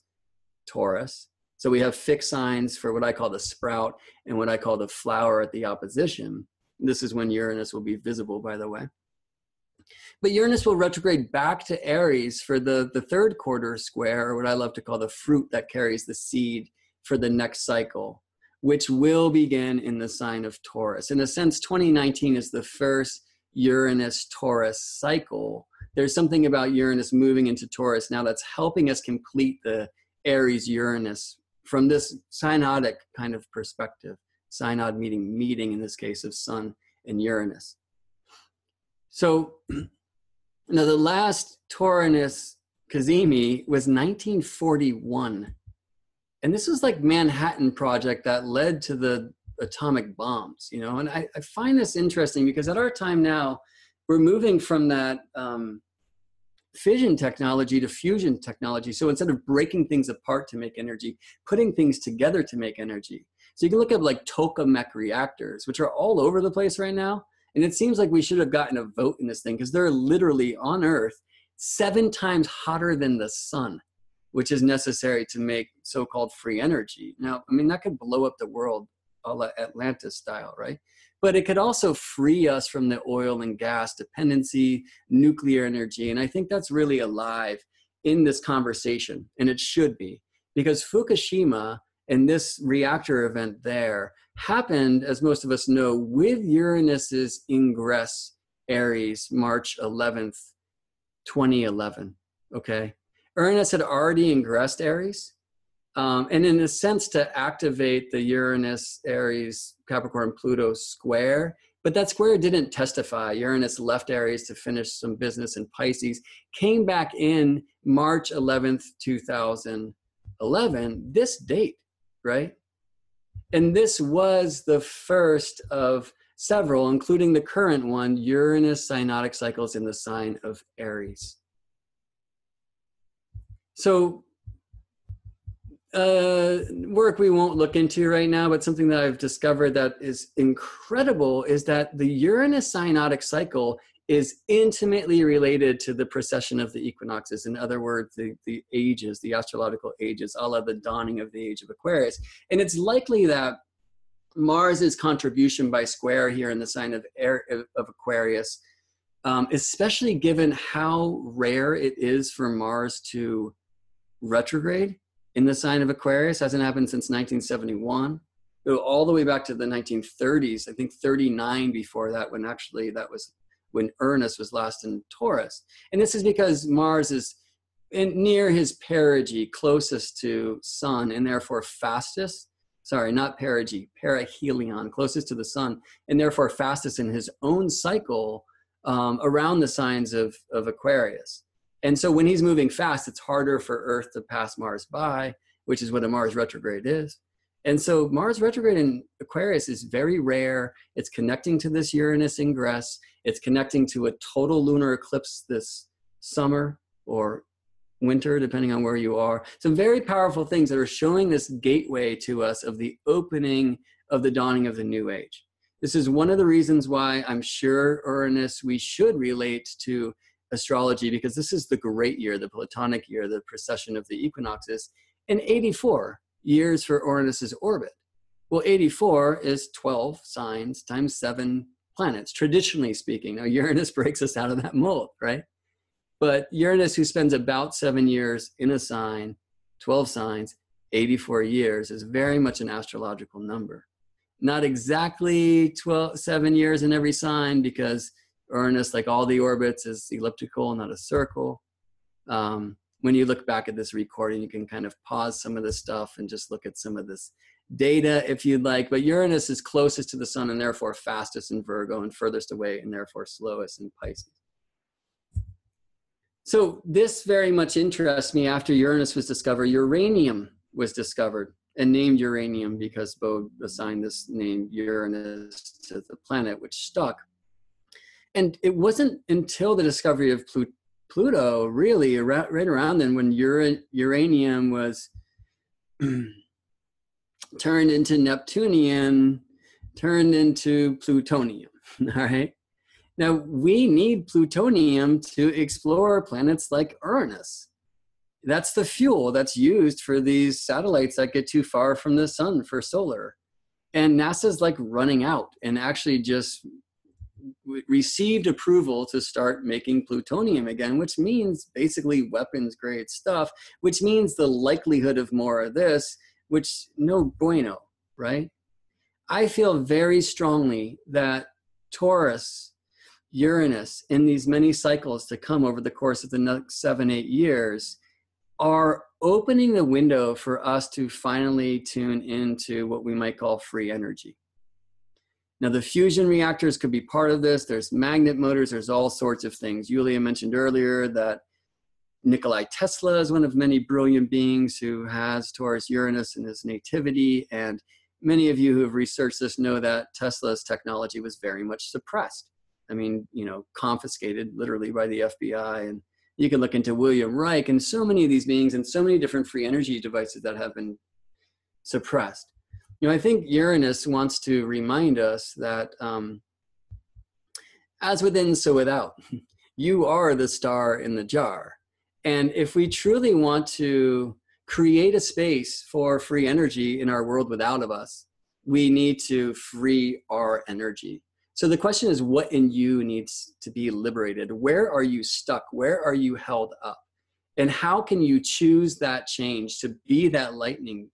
Taurus. So we have fixed signs for what I call the sprout and what I call the flower at the opposition. This is when Uranus will be visible, by the way. But Uranus will retrograde back to Aries for the third quarter square, or what I love to call the fruit that carries the seed for the next cycle, which will begin in the sign of Taurus. In a sense, 2019 is the first Uranus-Taurus cycle. There's something about Uranus moving into Taurus now that's helping us complete the Aries-Uranus from this synodic kind of perspective. Synod meeting in this case of Sun and Uranus. So now the last Taurus Cazimi was 1941. And this was like Manhattan Project that led to the atomic bombs, you know. And I find this interesting because at our time now, we're moving from that fission technology to fusion technology. So instead of breaking things apart to make energy, putting things together to make energy. So you can look at like tokamak reactors, which are all over the place right now. And it seems like we should have gotten a vote in this thing because they're literally on Earth 7 times hotter than the sun, which is necessary to make so-called free energy. Now, I mean, that could blow up the world a la Atlantis style, right? But it could also free us from the oil and gas dependency, nuclear energy. And I think that's really alive in this conversation, and it should be, because Fukushima and this reactor event there happened, as most of us know, with Uranus's ingress Aries, March 11th, 2011, okay? Uranus had already ingressed Aries, and in a sense to activate the Uranus, Aries, Capricorn, Pluto square, but that square didn't testify. Uranus left Aries to finish some business in Pisces, came back in March 11th, 2011, this date, right? And this was the first of several, including the current one, Uranus synodic cycles in the sign of Aries. So work we won't look into right now, but something that I've discovered that is incredible is that the Uranus synodic cycle is intimately related to the precession of the equinoxes. In other words, the ages, the astrological ages, a la the dawning of the age of Aquarius. And it's likely that Mars's contribution by square here in the sign of Aquarius, especially given how rare it is for Mars to retrograde in the sign of Aquarius, hasn't happened since 1971. Go all the way back to the 1930s, I think 39 before that, when actually that was when Uranus was last in Taurus. And this is because Mars is near his perigee, closest to Sun, and therefore fastest, sorry, not perigee, perihelion, closest to the Sun, and therefore fastest in his own cycle around the signs of Aquarius. And so when he's moving fast, it's harder for Earth to pass Mars by, which is what a Mars retrograde is. And so Mars retrograde in Aquarius is very rare. It's connecting to this Uranus ingress. It's connecting to a total lunar eclipse this summer or winter, depending on where you are. Some very powerful things that are showing this gateway to us of the opening of the dawning of the new age. This is one of the reasons why I'm sure Uranus, we should relate to astrology, because this is the great year, the Platonic year, the precession of the equinoxes, and 84 years for Uranus's orbit. Well, 84 is 12 signs times 7 planets, traditionally speaking. Now, Uranus breaks us out of that mold, right? But Uranus, who spends about 7 years in a sign, 12 signs, 84 years, is very much an astrological number. Not exactly 7 years in every sign, because Uranus, like all the orbits, is elliptical, not a circle. When you look back at this recording, you can kind of pause some of this stuff and just look at some of this data if you'd like. But Uranus is closest to the Sun and therefore fastest in Virgo, and furthest away and therefore slowest in Pisces. So this very much interests me. After Uranus was discovered, uranium was discovered and named uranium because Bode assigned this name Uranus to the planet, which stuck. And it wasn't until the discovery of Pluto, really, right around then, when uranium was turned into Neptunian, turned into plutonium, all right? Now, we need plutonium to explore planets like Uranus. That's the fuel that's used for these satellites that get too far from the sun for solar. And NASA's like running out and actually just received approval to start making plutonium again, which means basically weapons grade stuff, which means the likelihood of more of this, which no bueno, right? I feel very strongly that Taurus, Uranus, in these many cycles to come over the course of the next 7-8 years, are opening the window for us to finally tune into what we might call free energy. Now, the fusion reactors could be part of this. There's magnet motors. There's all sorts of things. Julija mentioned earlier that Nikola Tesla is one of many brilliant beings who has Taurus Uranus in his nativity. And many of you who have researched this know that Tesla's technology was very much suppressed. I mean, you know, confiscated literally by the FBI. And you can look into William Reich and so many of these beings and so many different free energy devices that have been suppressed. You know, I think Uranus wants to remind us that as within, so without. You are the star in the jar. And if we truly want to create a space for free energy in our world without of us, we need to free our energy. So the question is, what in you needs to be liberated? Where are you stuck? Where are you held up? And how can you choose that change to be that lightning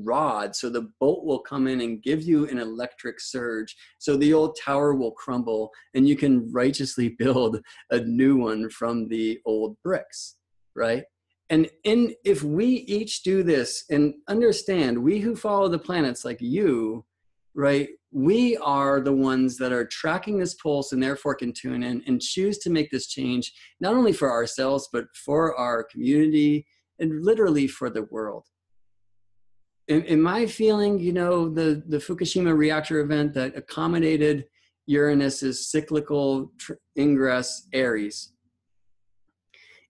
rod so the bolt will come in and give you an electric surge so the old tower will crumble and you can righteously build a new one from the old bricks, right? And if we each do this and understand, we who follow the planets like you, right, we are the ones that are tracking this pulse and therefore can tune in and choose to make this change, not only for ourselves, but for our community and literally for the world. In my feeling, you know, the Fukushima reactor event that accommodated Uranus's cyclical ingress Aries,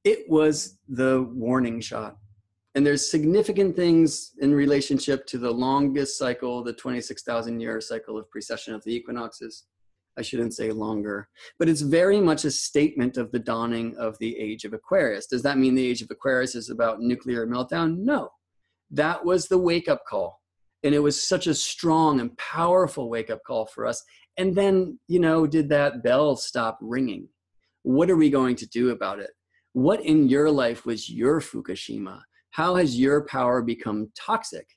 it was the warning shot. And there's significant things in relationship to the longest cycle, the 26,000 year cycle of precession of the equinoxes. I shouldn't say longer, but it's very much a statement of the dawning of the age of Aquarius. Does that mean the age of Aquarius is about nuclear meltdown? No. That was the wake-up call. And it was such a strong and powerful wake-up call for us. And then, you know, did that bell stop ringing? What are we going to do about it? What in your life was your Fukushima? How has your power become toxic,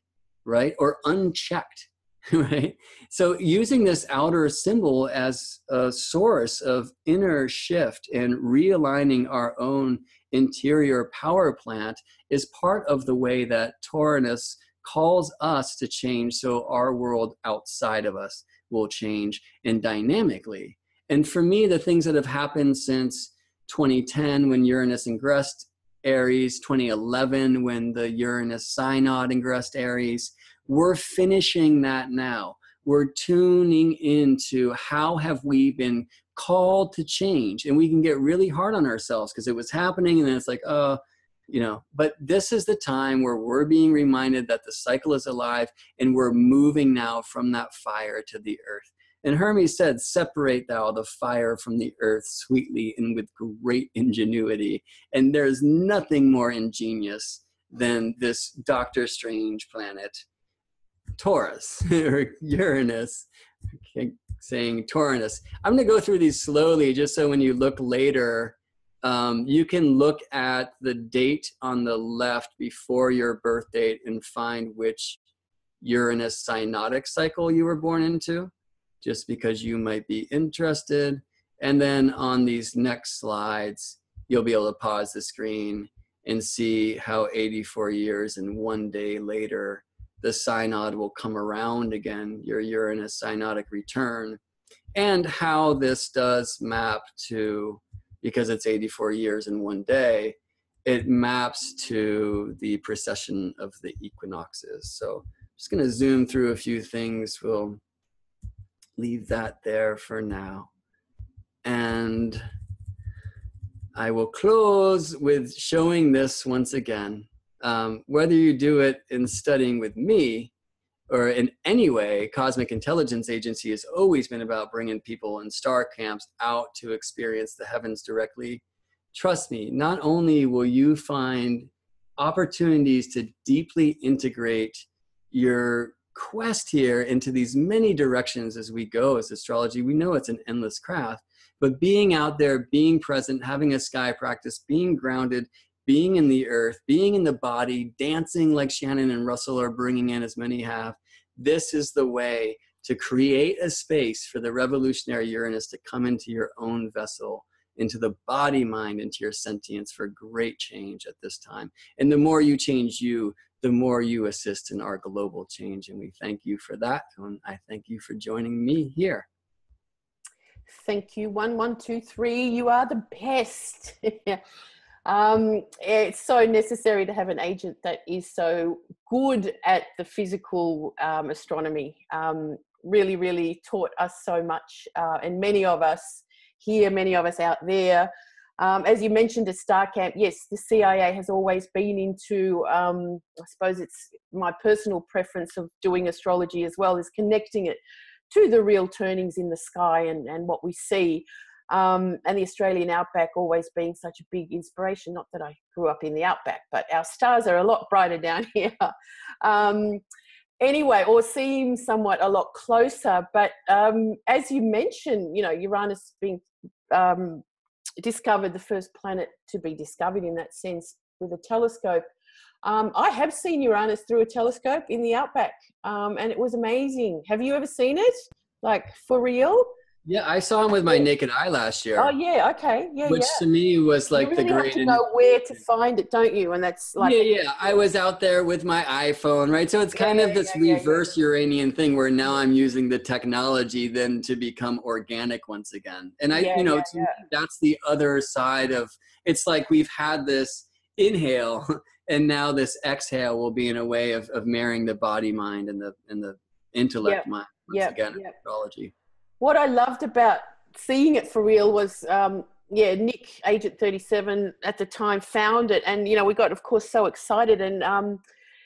right? Or unchecked, right? So using this outer symbol as a source of inner shift and realigning our own interior power plant is part of the way that Taurus calls us to change so our world outside of us will change and dynamically. And for me, the things that have happened since 2010 when Uranus ingressed Aries, 2011 when the Uranus synod ingressed Aries, we're finishing that now. We're tuning into how have we been called to change, and we can get really hard on ourselves because it was happening and then it's like, oh, you know, but this is the time where we're being reminded that the cycle is alive and we're moving now from that fire to the earth. And Hermes said, separate thou the fire from the earth sweetly and with great ingenuity. And there's nothing more ingenious than this Dr. Strange planet, Taurus, or Uranus, saying Taurus. I'm going to go through these slowly just so when you look later, you can look at the date on the left before your birth date and find which Uranus synodic cycle you were born into, just because you might be interested. And then on these next slides, you'll be able to pause the screen and see how 84 years and 1 day later, the synod will come around again, your Uranus synodic return, and how this does map to because it's 84 years in one day, it maps to the precession of the equinoxes. So I'm just going to zoom through a few things. We'll leave that there for now. And I will close with showing this once again. Whether you do it in studying with me or in any way, Cosmic Intelligence Agency has always been about bringing people in star camps out to experience the heavens directly. Trust me, not only will you find opportunities to deeply integrate your quest here into these many directions as we go as astrology. We know it's an endless craft, but being out there, being present, having a sky practice, being grounded, being in the earth, being in the body, dancing like Shannon and Russel are bringing in, as many have, this is the way to create a space for the revolutionary Uranus to come into your own vessel, into the body, mind, into your sentience for great change at this time. And the more you change you, the more you assist in our global change. And we thank you for that. And I thank you for joining me here. Thank you. 1123, you are the best. It's so necessary to have an agent that is so good at the physical astronomy. Really, really taught us so much. And many of us here, many of us out there. As you mentioned, a star camp, yes, the CIA has always been into, I suppose it's my personal preference of doing astrology as well, is connecting it to the real turnings in the sky and what we see. And the Australian outback always being such a big inspiration. Not that I grew up in the outback, but our stars are a lot brighter down here. Anyway, or seem somewhat a lot closer. But as you mentioned, you know, Uranus being discovered, the first planet to be discovered in that sense with a telescope. I have seen Uranus through a telescope in the outback, and it was amazing. Have you ever seen it? Like, for real? Yeah, I saw him with my naked eye last year. Oh yeah, okay, yeah, which to me was like you really the great. have to know where to find it, don't you? And that's like yeah. I was out there with my iPhone, right? So it's kind of this reverse Uranian thing where now I'm using the technology then to become organic once again. And I, to me, that's the other side of. It's like we've had this inhale, and now this exhale will be in a way of marrying the body, mind, and the intellect mind once again in astrology. What I loved about seeing it for real was, Nick, Agent 37 at the time, found it. And, we got, of course, so excited. And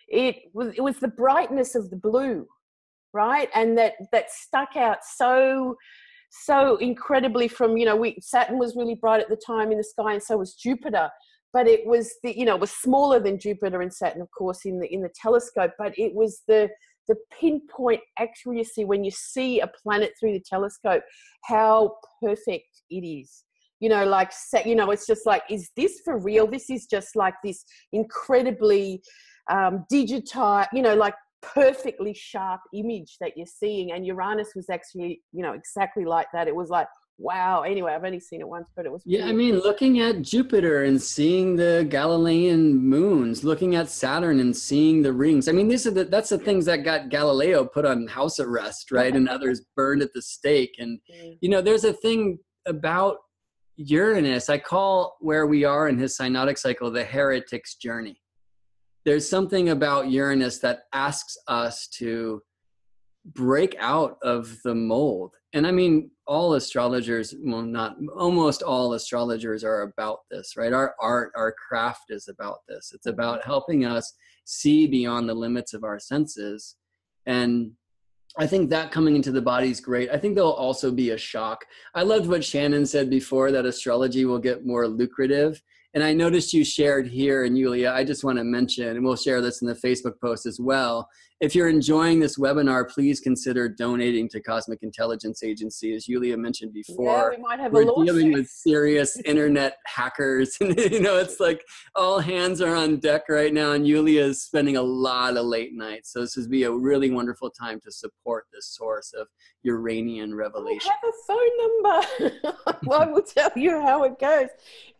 it was the brightness of the blue, right? And that stuck out so incredibly from, Saturn was really bright at the time in the sky, and so was Jupiter. But it was, it was smaller than Jupiter and Saturn, of course, in the telescope. But it was the pinpoint accuracy when you see a planet through the telescope, how perfect it is. It's just like, is this for real? This is just like this incredibly digitized, like perfectly sharp image that you're seeing. And Uranus was actually, exactly like that. It was like, wow. Anyway, I've only seen it once, but it was I mean, looking at Jupiter and seeing the Galilean moons, looking at Saturn and seeing the rings. I mean, that's the things that got Galileo put on house arrest, right? And others burned at the stake. And, there's a thing about Uranus, I call where we are in his synodic cycle, the heretic's journey. There's something about Uranus that asks us to break out of the mold. And I mean, all astrologers, well, not almost all astrologers are about this, right? Our art, our craft is about this. It's about helping us see beyond the limits of our senses. And I think that coming into the body is great. I think there'll also be a shock. I loved what Shannon said before, that astrology will get more lucrative. And I noticed you shared here, and Julija, I just want to mention, and we'll share this in the Facebook post as well. If you're enjoying this webinar, please consider donating to Cosmic Intelligence Agency. As Julija mentioned before, we might have we're dealing with serious internet hackers. And, it's like all hands are on deck right now, and Julija is spending a lot of late nights. So this would be a really wonderful time to support this source of Uranium Revelations. I have a phone number. Well, I will tell you how it goes.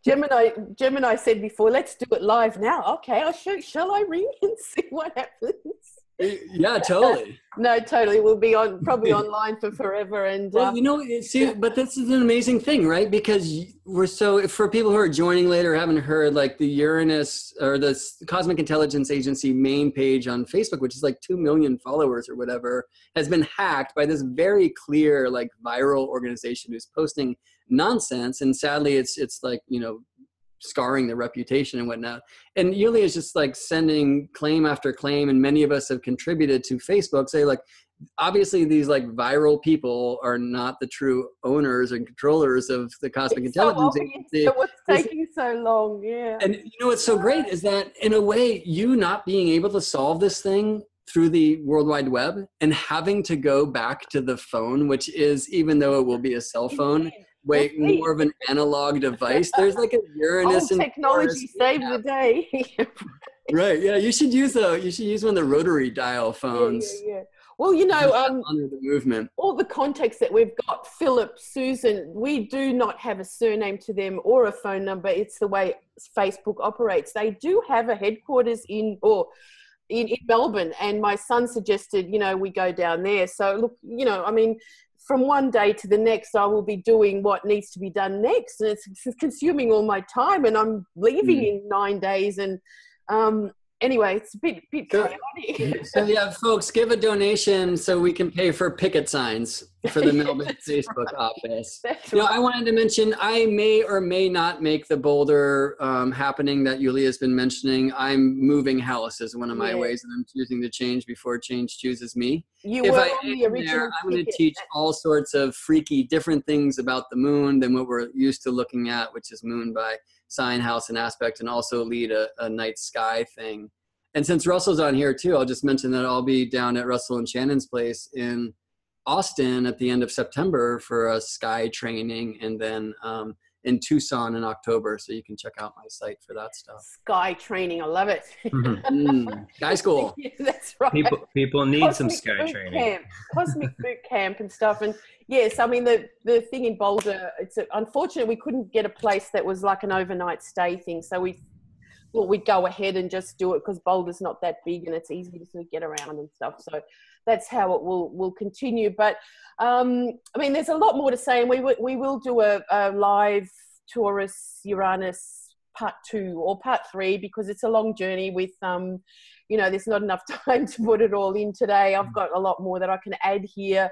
Gemini said before, let's do it live now. Okay, shall I ring and see what happens? Yeah, totally. No, totally. We'll be probably online for forever. And well, see, but this is an amazing thing, right? Because for people who are joining later, haven't heard, like the Uranus or the Cosmic Intelligence Agency main page on Facebook, which is like 2 million followers or whatever, has been hacked by this very clear, like viral organization who's posting nonsense. And sadly, it's like, scarring their reputation and whatnot. And Julija is just like sending claim after claim, and many of us have contributed to Facebook, say like, obviously these like viral people are not the true owners and controllers of the Cosmic Intelligence Agency. So what's taking so long? Yeah. And what's so great is that in a way, you not being able to solve this thing through the World Wide Web and having to go back to the phone, which is, even though it will be a cell phone, more of an analog device. There's like a Uranus and technology saved the day. Right. Yeah. You should use one of the rotary dial phones. Yeah. Well, honor the movement. All the contacts that we've got, Philip, Susan, we do not have a surname to them or a phone number. It's the way Facebook operates. They do have a headquarters in Melbourne, and my son suggested, we go down there. So look, from one day to the next, I will be doing what needs to be done next, and it's consuming all my time, and I'm leaving in 9 days. And anyway, it's a bit chaotic. So yeah, folks, give a donation so we can pay for picket signs for the Melbourne Facebook office. That's right. I wanted to mention, I may or may not make the Boulder happening that Julija has been mentioning. I'm moving house is one of my ways that I'm choosing to change before change chooses me. If I am there, I'm going to teach all sorts of freaky different things about the moon than what we're used to looking at, which is moon by sign, house, and aspect, and also lead a night sky thing. And since Russel's on here too, I'll just mention that I'll be down at Russel and Shannon's place in Austin at the end of September for a sky training, and then in Tucson in October. So you can check out my site for that stuff. Sky training, I love it. Sky school. Yeah, that's right. People need some sky training. Cosmic boot camp and stuff. And yes, I mean, the thing in Boulder, it's unfortunate we couldn't get a place that was like an overnight stay thing. So we'd go ahead and just do it, because Boulder's not that big and it's easy to sort of get around and stuff. So that's how it will continue. But I mean, there's a lot more to say, and we will do a live Taurus Uranus part 2 or part 3, because it's a long journey with there's not enough time to put it all in today. I've got a lot more that I can add here,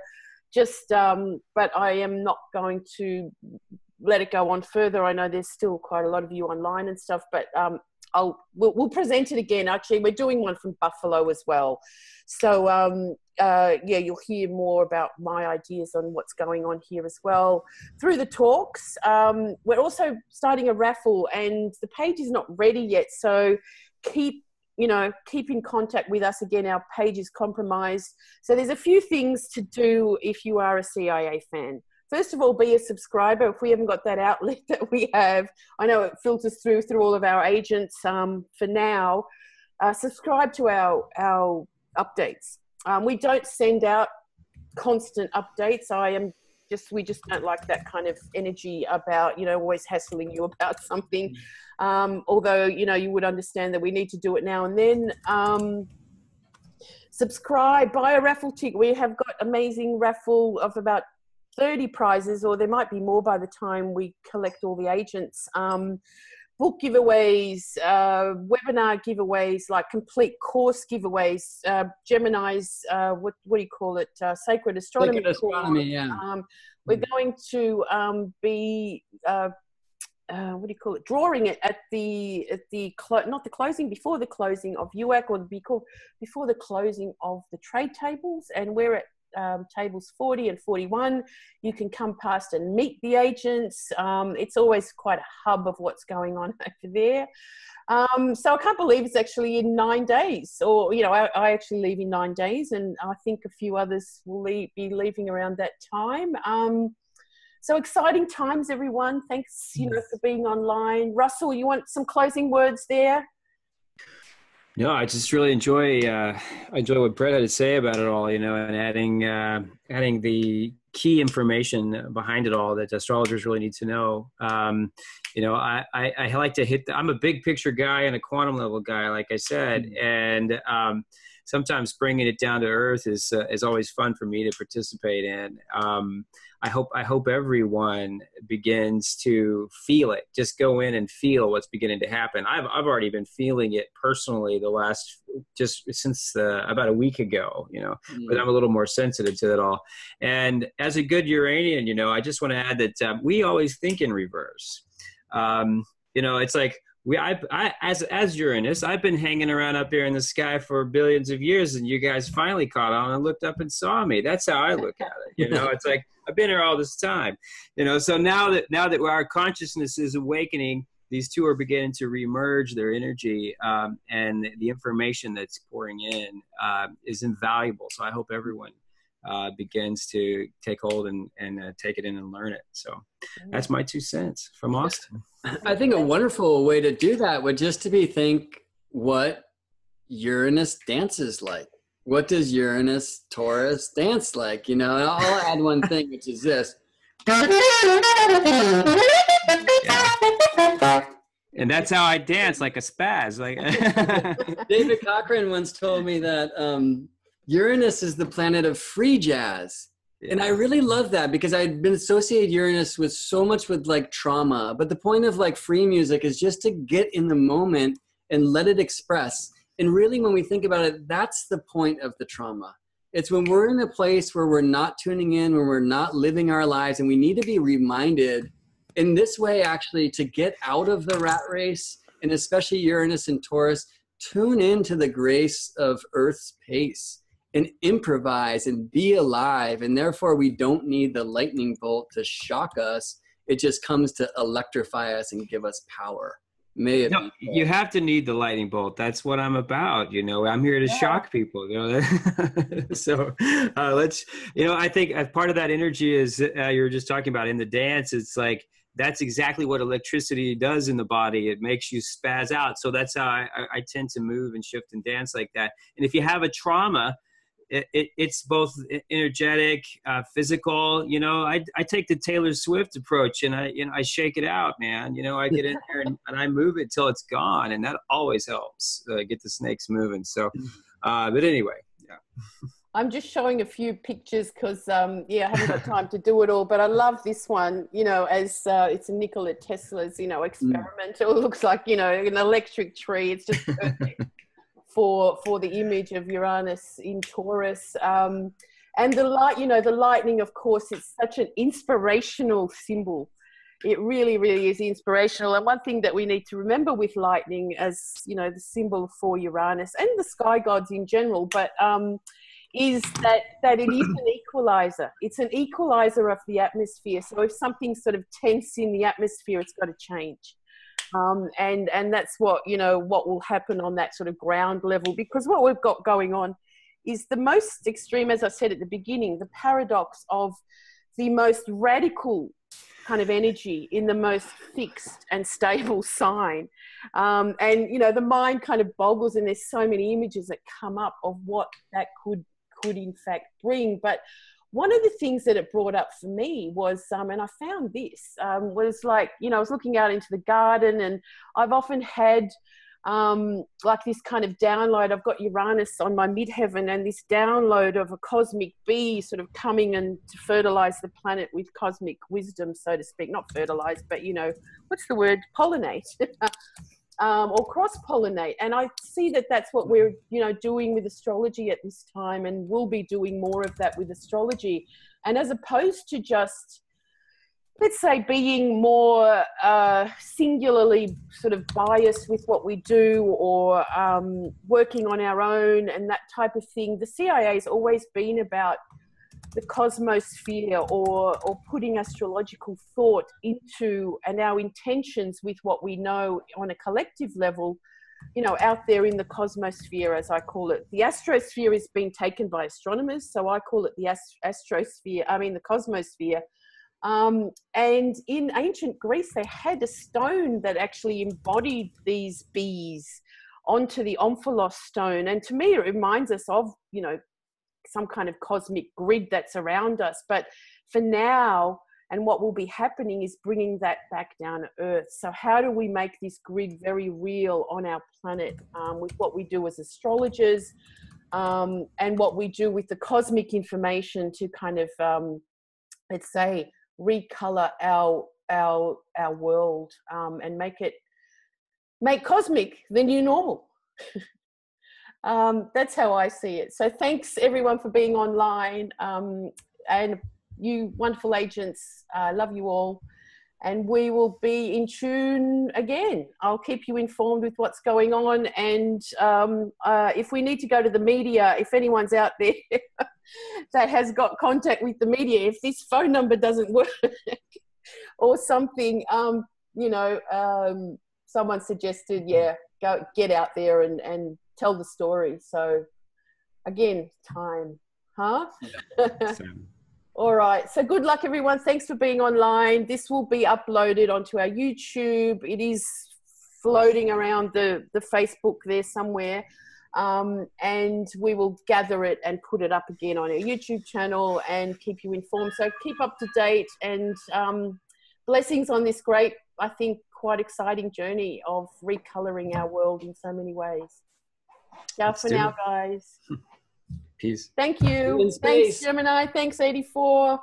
but I am not going to let it go on further. I know there's still quite a lot of you online and stuff, but we'll present it again. Actually, we're doing one from Buffalo as well. So you'll hear more about my ideas on what's going on here as well through the talks. We're also starting a raffle, and the page is not ready yet. So keep in contact with us. Again, our page is compromised. So there's a few things to do if you are a CIA fan. First of all, be a subscriber. If we haven't got that outlet that we have, I know it filters through all of our agents for now. Subscribe to our updates. We don't send out constant updates. We just don't like that kind of energy about, always hassling you about something. Although, you would understand that we need to do it now and then. Subscribe, buy a raffle ticket. We have got amazing raffle of about 30 prizes, or there might be more by the time we collect all the agents. Book giveaways, webinar giveaways, like complete course giveaways, Gemini's, what do you call it? Sacred Astronomy. Sacred Astronomy, yeah. We're going to be, what do you call it? Drawing it at not the closing, before the closing of UAC, or before the closing of the trade tables, and we're at tables 40 and 41. You can come past and meet the agents. It's always quite a hub of what's going on over there. So I can't believe it's actually in 9 days, or I actually leave in 9 days, and I think a few others will be leaving around that time. So exciting times, everyone. Thanks for being online. Russell, you want some closing words there? No, I just really enjoy what Brett had to say about it all, and adding the key information behind it all that astrologers really need to know. I like to I'm a big picture guy and a quantum level guy, like I said, and sometimes bringing it down to earth is always fun for me to participate in. I hope everyone begins to feel it. Just go in and feel what's beginning to happen. I've already been feeling it personally just since about a week ago, but I'm a little more sensitive to it all. And as a good Uranian, I just want to add that we always think in reverse. It's like as Uranus, I've been hanging around up here in the sky for billions of years, and you guys finally caught on and looked up and saw me. That's how I look at it. It's like I've been here all this time. So now that our consciousness is awakening, these two are beginning to remerge their energy, and the information that's pouring in is invaluable. So I hope everyone begins to take hold and take it in and learn it. So that's my 2 cents from Austin. I think a wonderful way to do that would just to be think what Uranus dances like. What does Uranus Taurus dance like? And I'll add one thing, which is this. And that's how I dance, like a spaz. Like David Cochran once told me that Uranus is the planet of free jazz. Yeah. And I really love that because I'd been associated Uranus with so much with like trauma. But the point of like free music is just to get in the moment and let it express. And really, when we think about it, that's the point of the trauma. It's when we're in a place where we're not tuning in, where we're not living our lives, and we need to be reminded in this way, actually, to get out of the rat race, and especially Uranus and Taurus, tune into the grace of Earth's pace and improvise and be alive. And therefore, we don't need the lightning bolt to shock us. It just comes to electrify us and give us power. You have to need the lightning bolt. That's what I'm about. I'm here to shock people. So let's. I think as part of that energy is you were just talking about in the dance. It's like that's exactly what electricity does in the body. It makes you spaz out. So that's how I tend to move and shift and dance like that. And if you have a trauma, it's both energetic, physical. I take the Taylor Swift approach, and I shake it out, man. I get in there and I move it till it's gone, and that always helps get the snakes moving. So, but anyway, yeah. I'm just showing a few pictures because, I haven't got time to do it all, but I love this one, as it's a Nikola Tesla's, experimental. It looks like, an electric tree. It's just perfect for the image of Uranus in Taurus. And the lightning, of course, it's such an inspirational symbol. It really, really is inspirational. And one thing that we need to remember with lightning as, the symbol for Uranus and the sky gods in general, but is that it is an equalizer. It's an equalizer of the atmosphere. So if something's sort of tense in the atmosphere, it's got to change. And that's what will happen on that sort of ground level, because what we've got going on is the most extreme, as I said at the beginning, the paradox of the most radical kind of energy in the most fixed and stable sign. And, the mind kind of boggles, and there's so many images that come up of what that could in fact bring. But one of the things that it brought up for me was, and I found this, was like, I was looking out into the garden, and I've often had like this kind of download. I've got Uranus on my midheaven, and this download of a cosmic bee sort of coming and to fertilize the planet with cosmic wisdom, so to speak. Not fertilize, but, what's the word? Pollinate. Or cross-pollinate. And I see that that's what we're, doing with astrology at this time, and we'll be doing more of that with astrology. And as opposed to just, let's say, being more singularly sort of biased with what we do, or working on our own and that type of thing, the CIA has always been about the cosmosphere, or putting astrological thought into, and our intentions with what we know on a collective level, out there in the cosmosphere, as I call it. The astrosphere is being taken by astronomers, so I call it the the cosmosphere. And in ancient Greece, they had a stone that actually embodied these bees onto the omphalos stone. And to me, it reminds us of, some kind of cosmic grid that's around us. But for now, and what will be happening is bringing that back down to earth. So how do we make this grid very real on our planet with what we do as astrologers, and what we do with the cosmic information to kind of, let's say, recolor our world, and make cosmic the new normal. That's how I see it. So thanks everyone for being online, and you wonderful agents. I love you all. And we will be in tune again. I'll keep you informed with what's going on. And if we need to go to the media, if anyone's out there that has got contact with the media, if this phone number doesn't work or something, someone suggested, go get out there and tell the story. So again, time, huh? Yeah. All right. So good luck, everyone. Thanks for being online. This will be uploaded onto our YouTube. It is floating around the Facebook there somewhere. And we will gather it and put it up again on our YouTube channel and keep you informed. So keep up to date, and blessings on this great, I think, quite exciting journey of recoloring our world in so many ways. Ciao for now, guys. Peace. Thank you. Thanks, Gemini. Thanks, 84.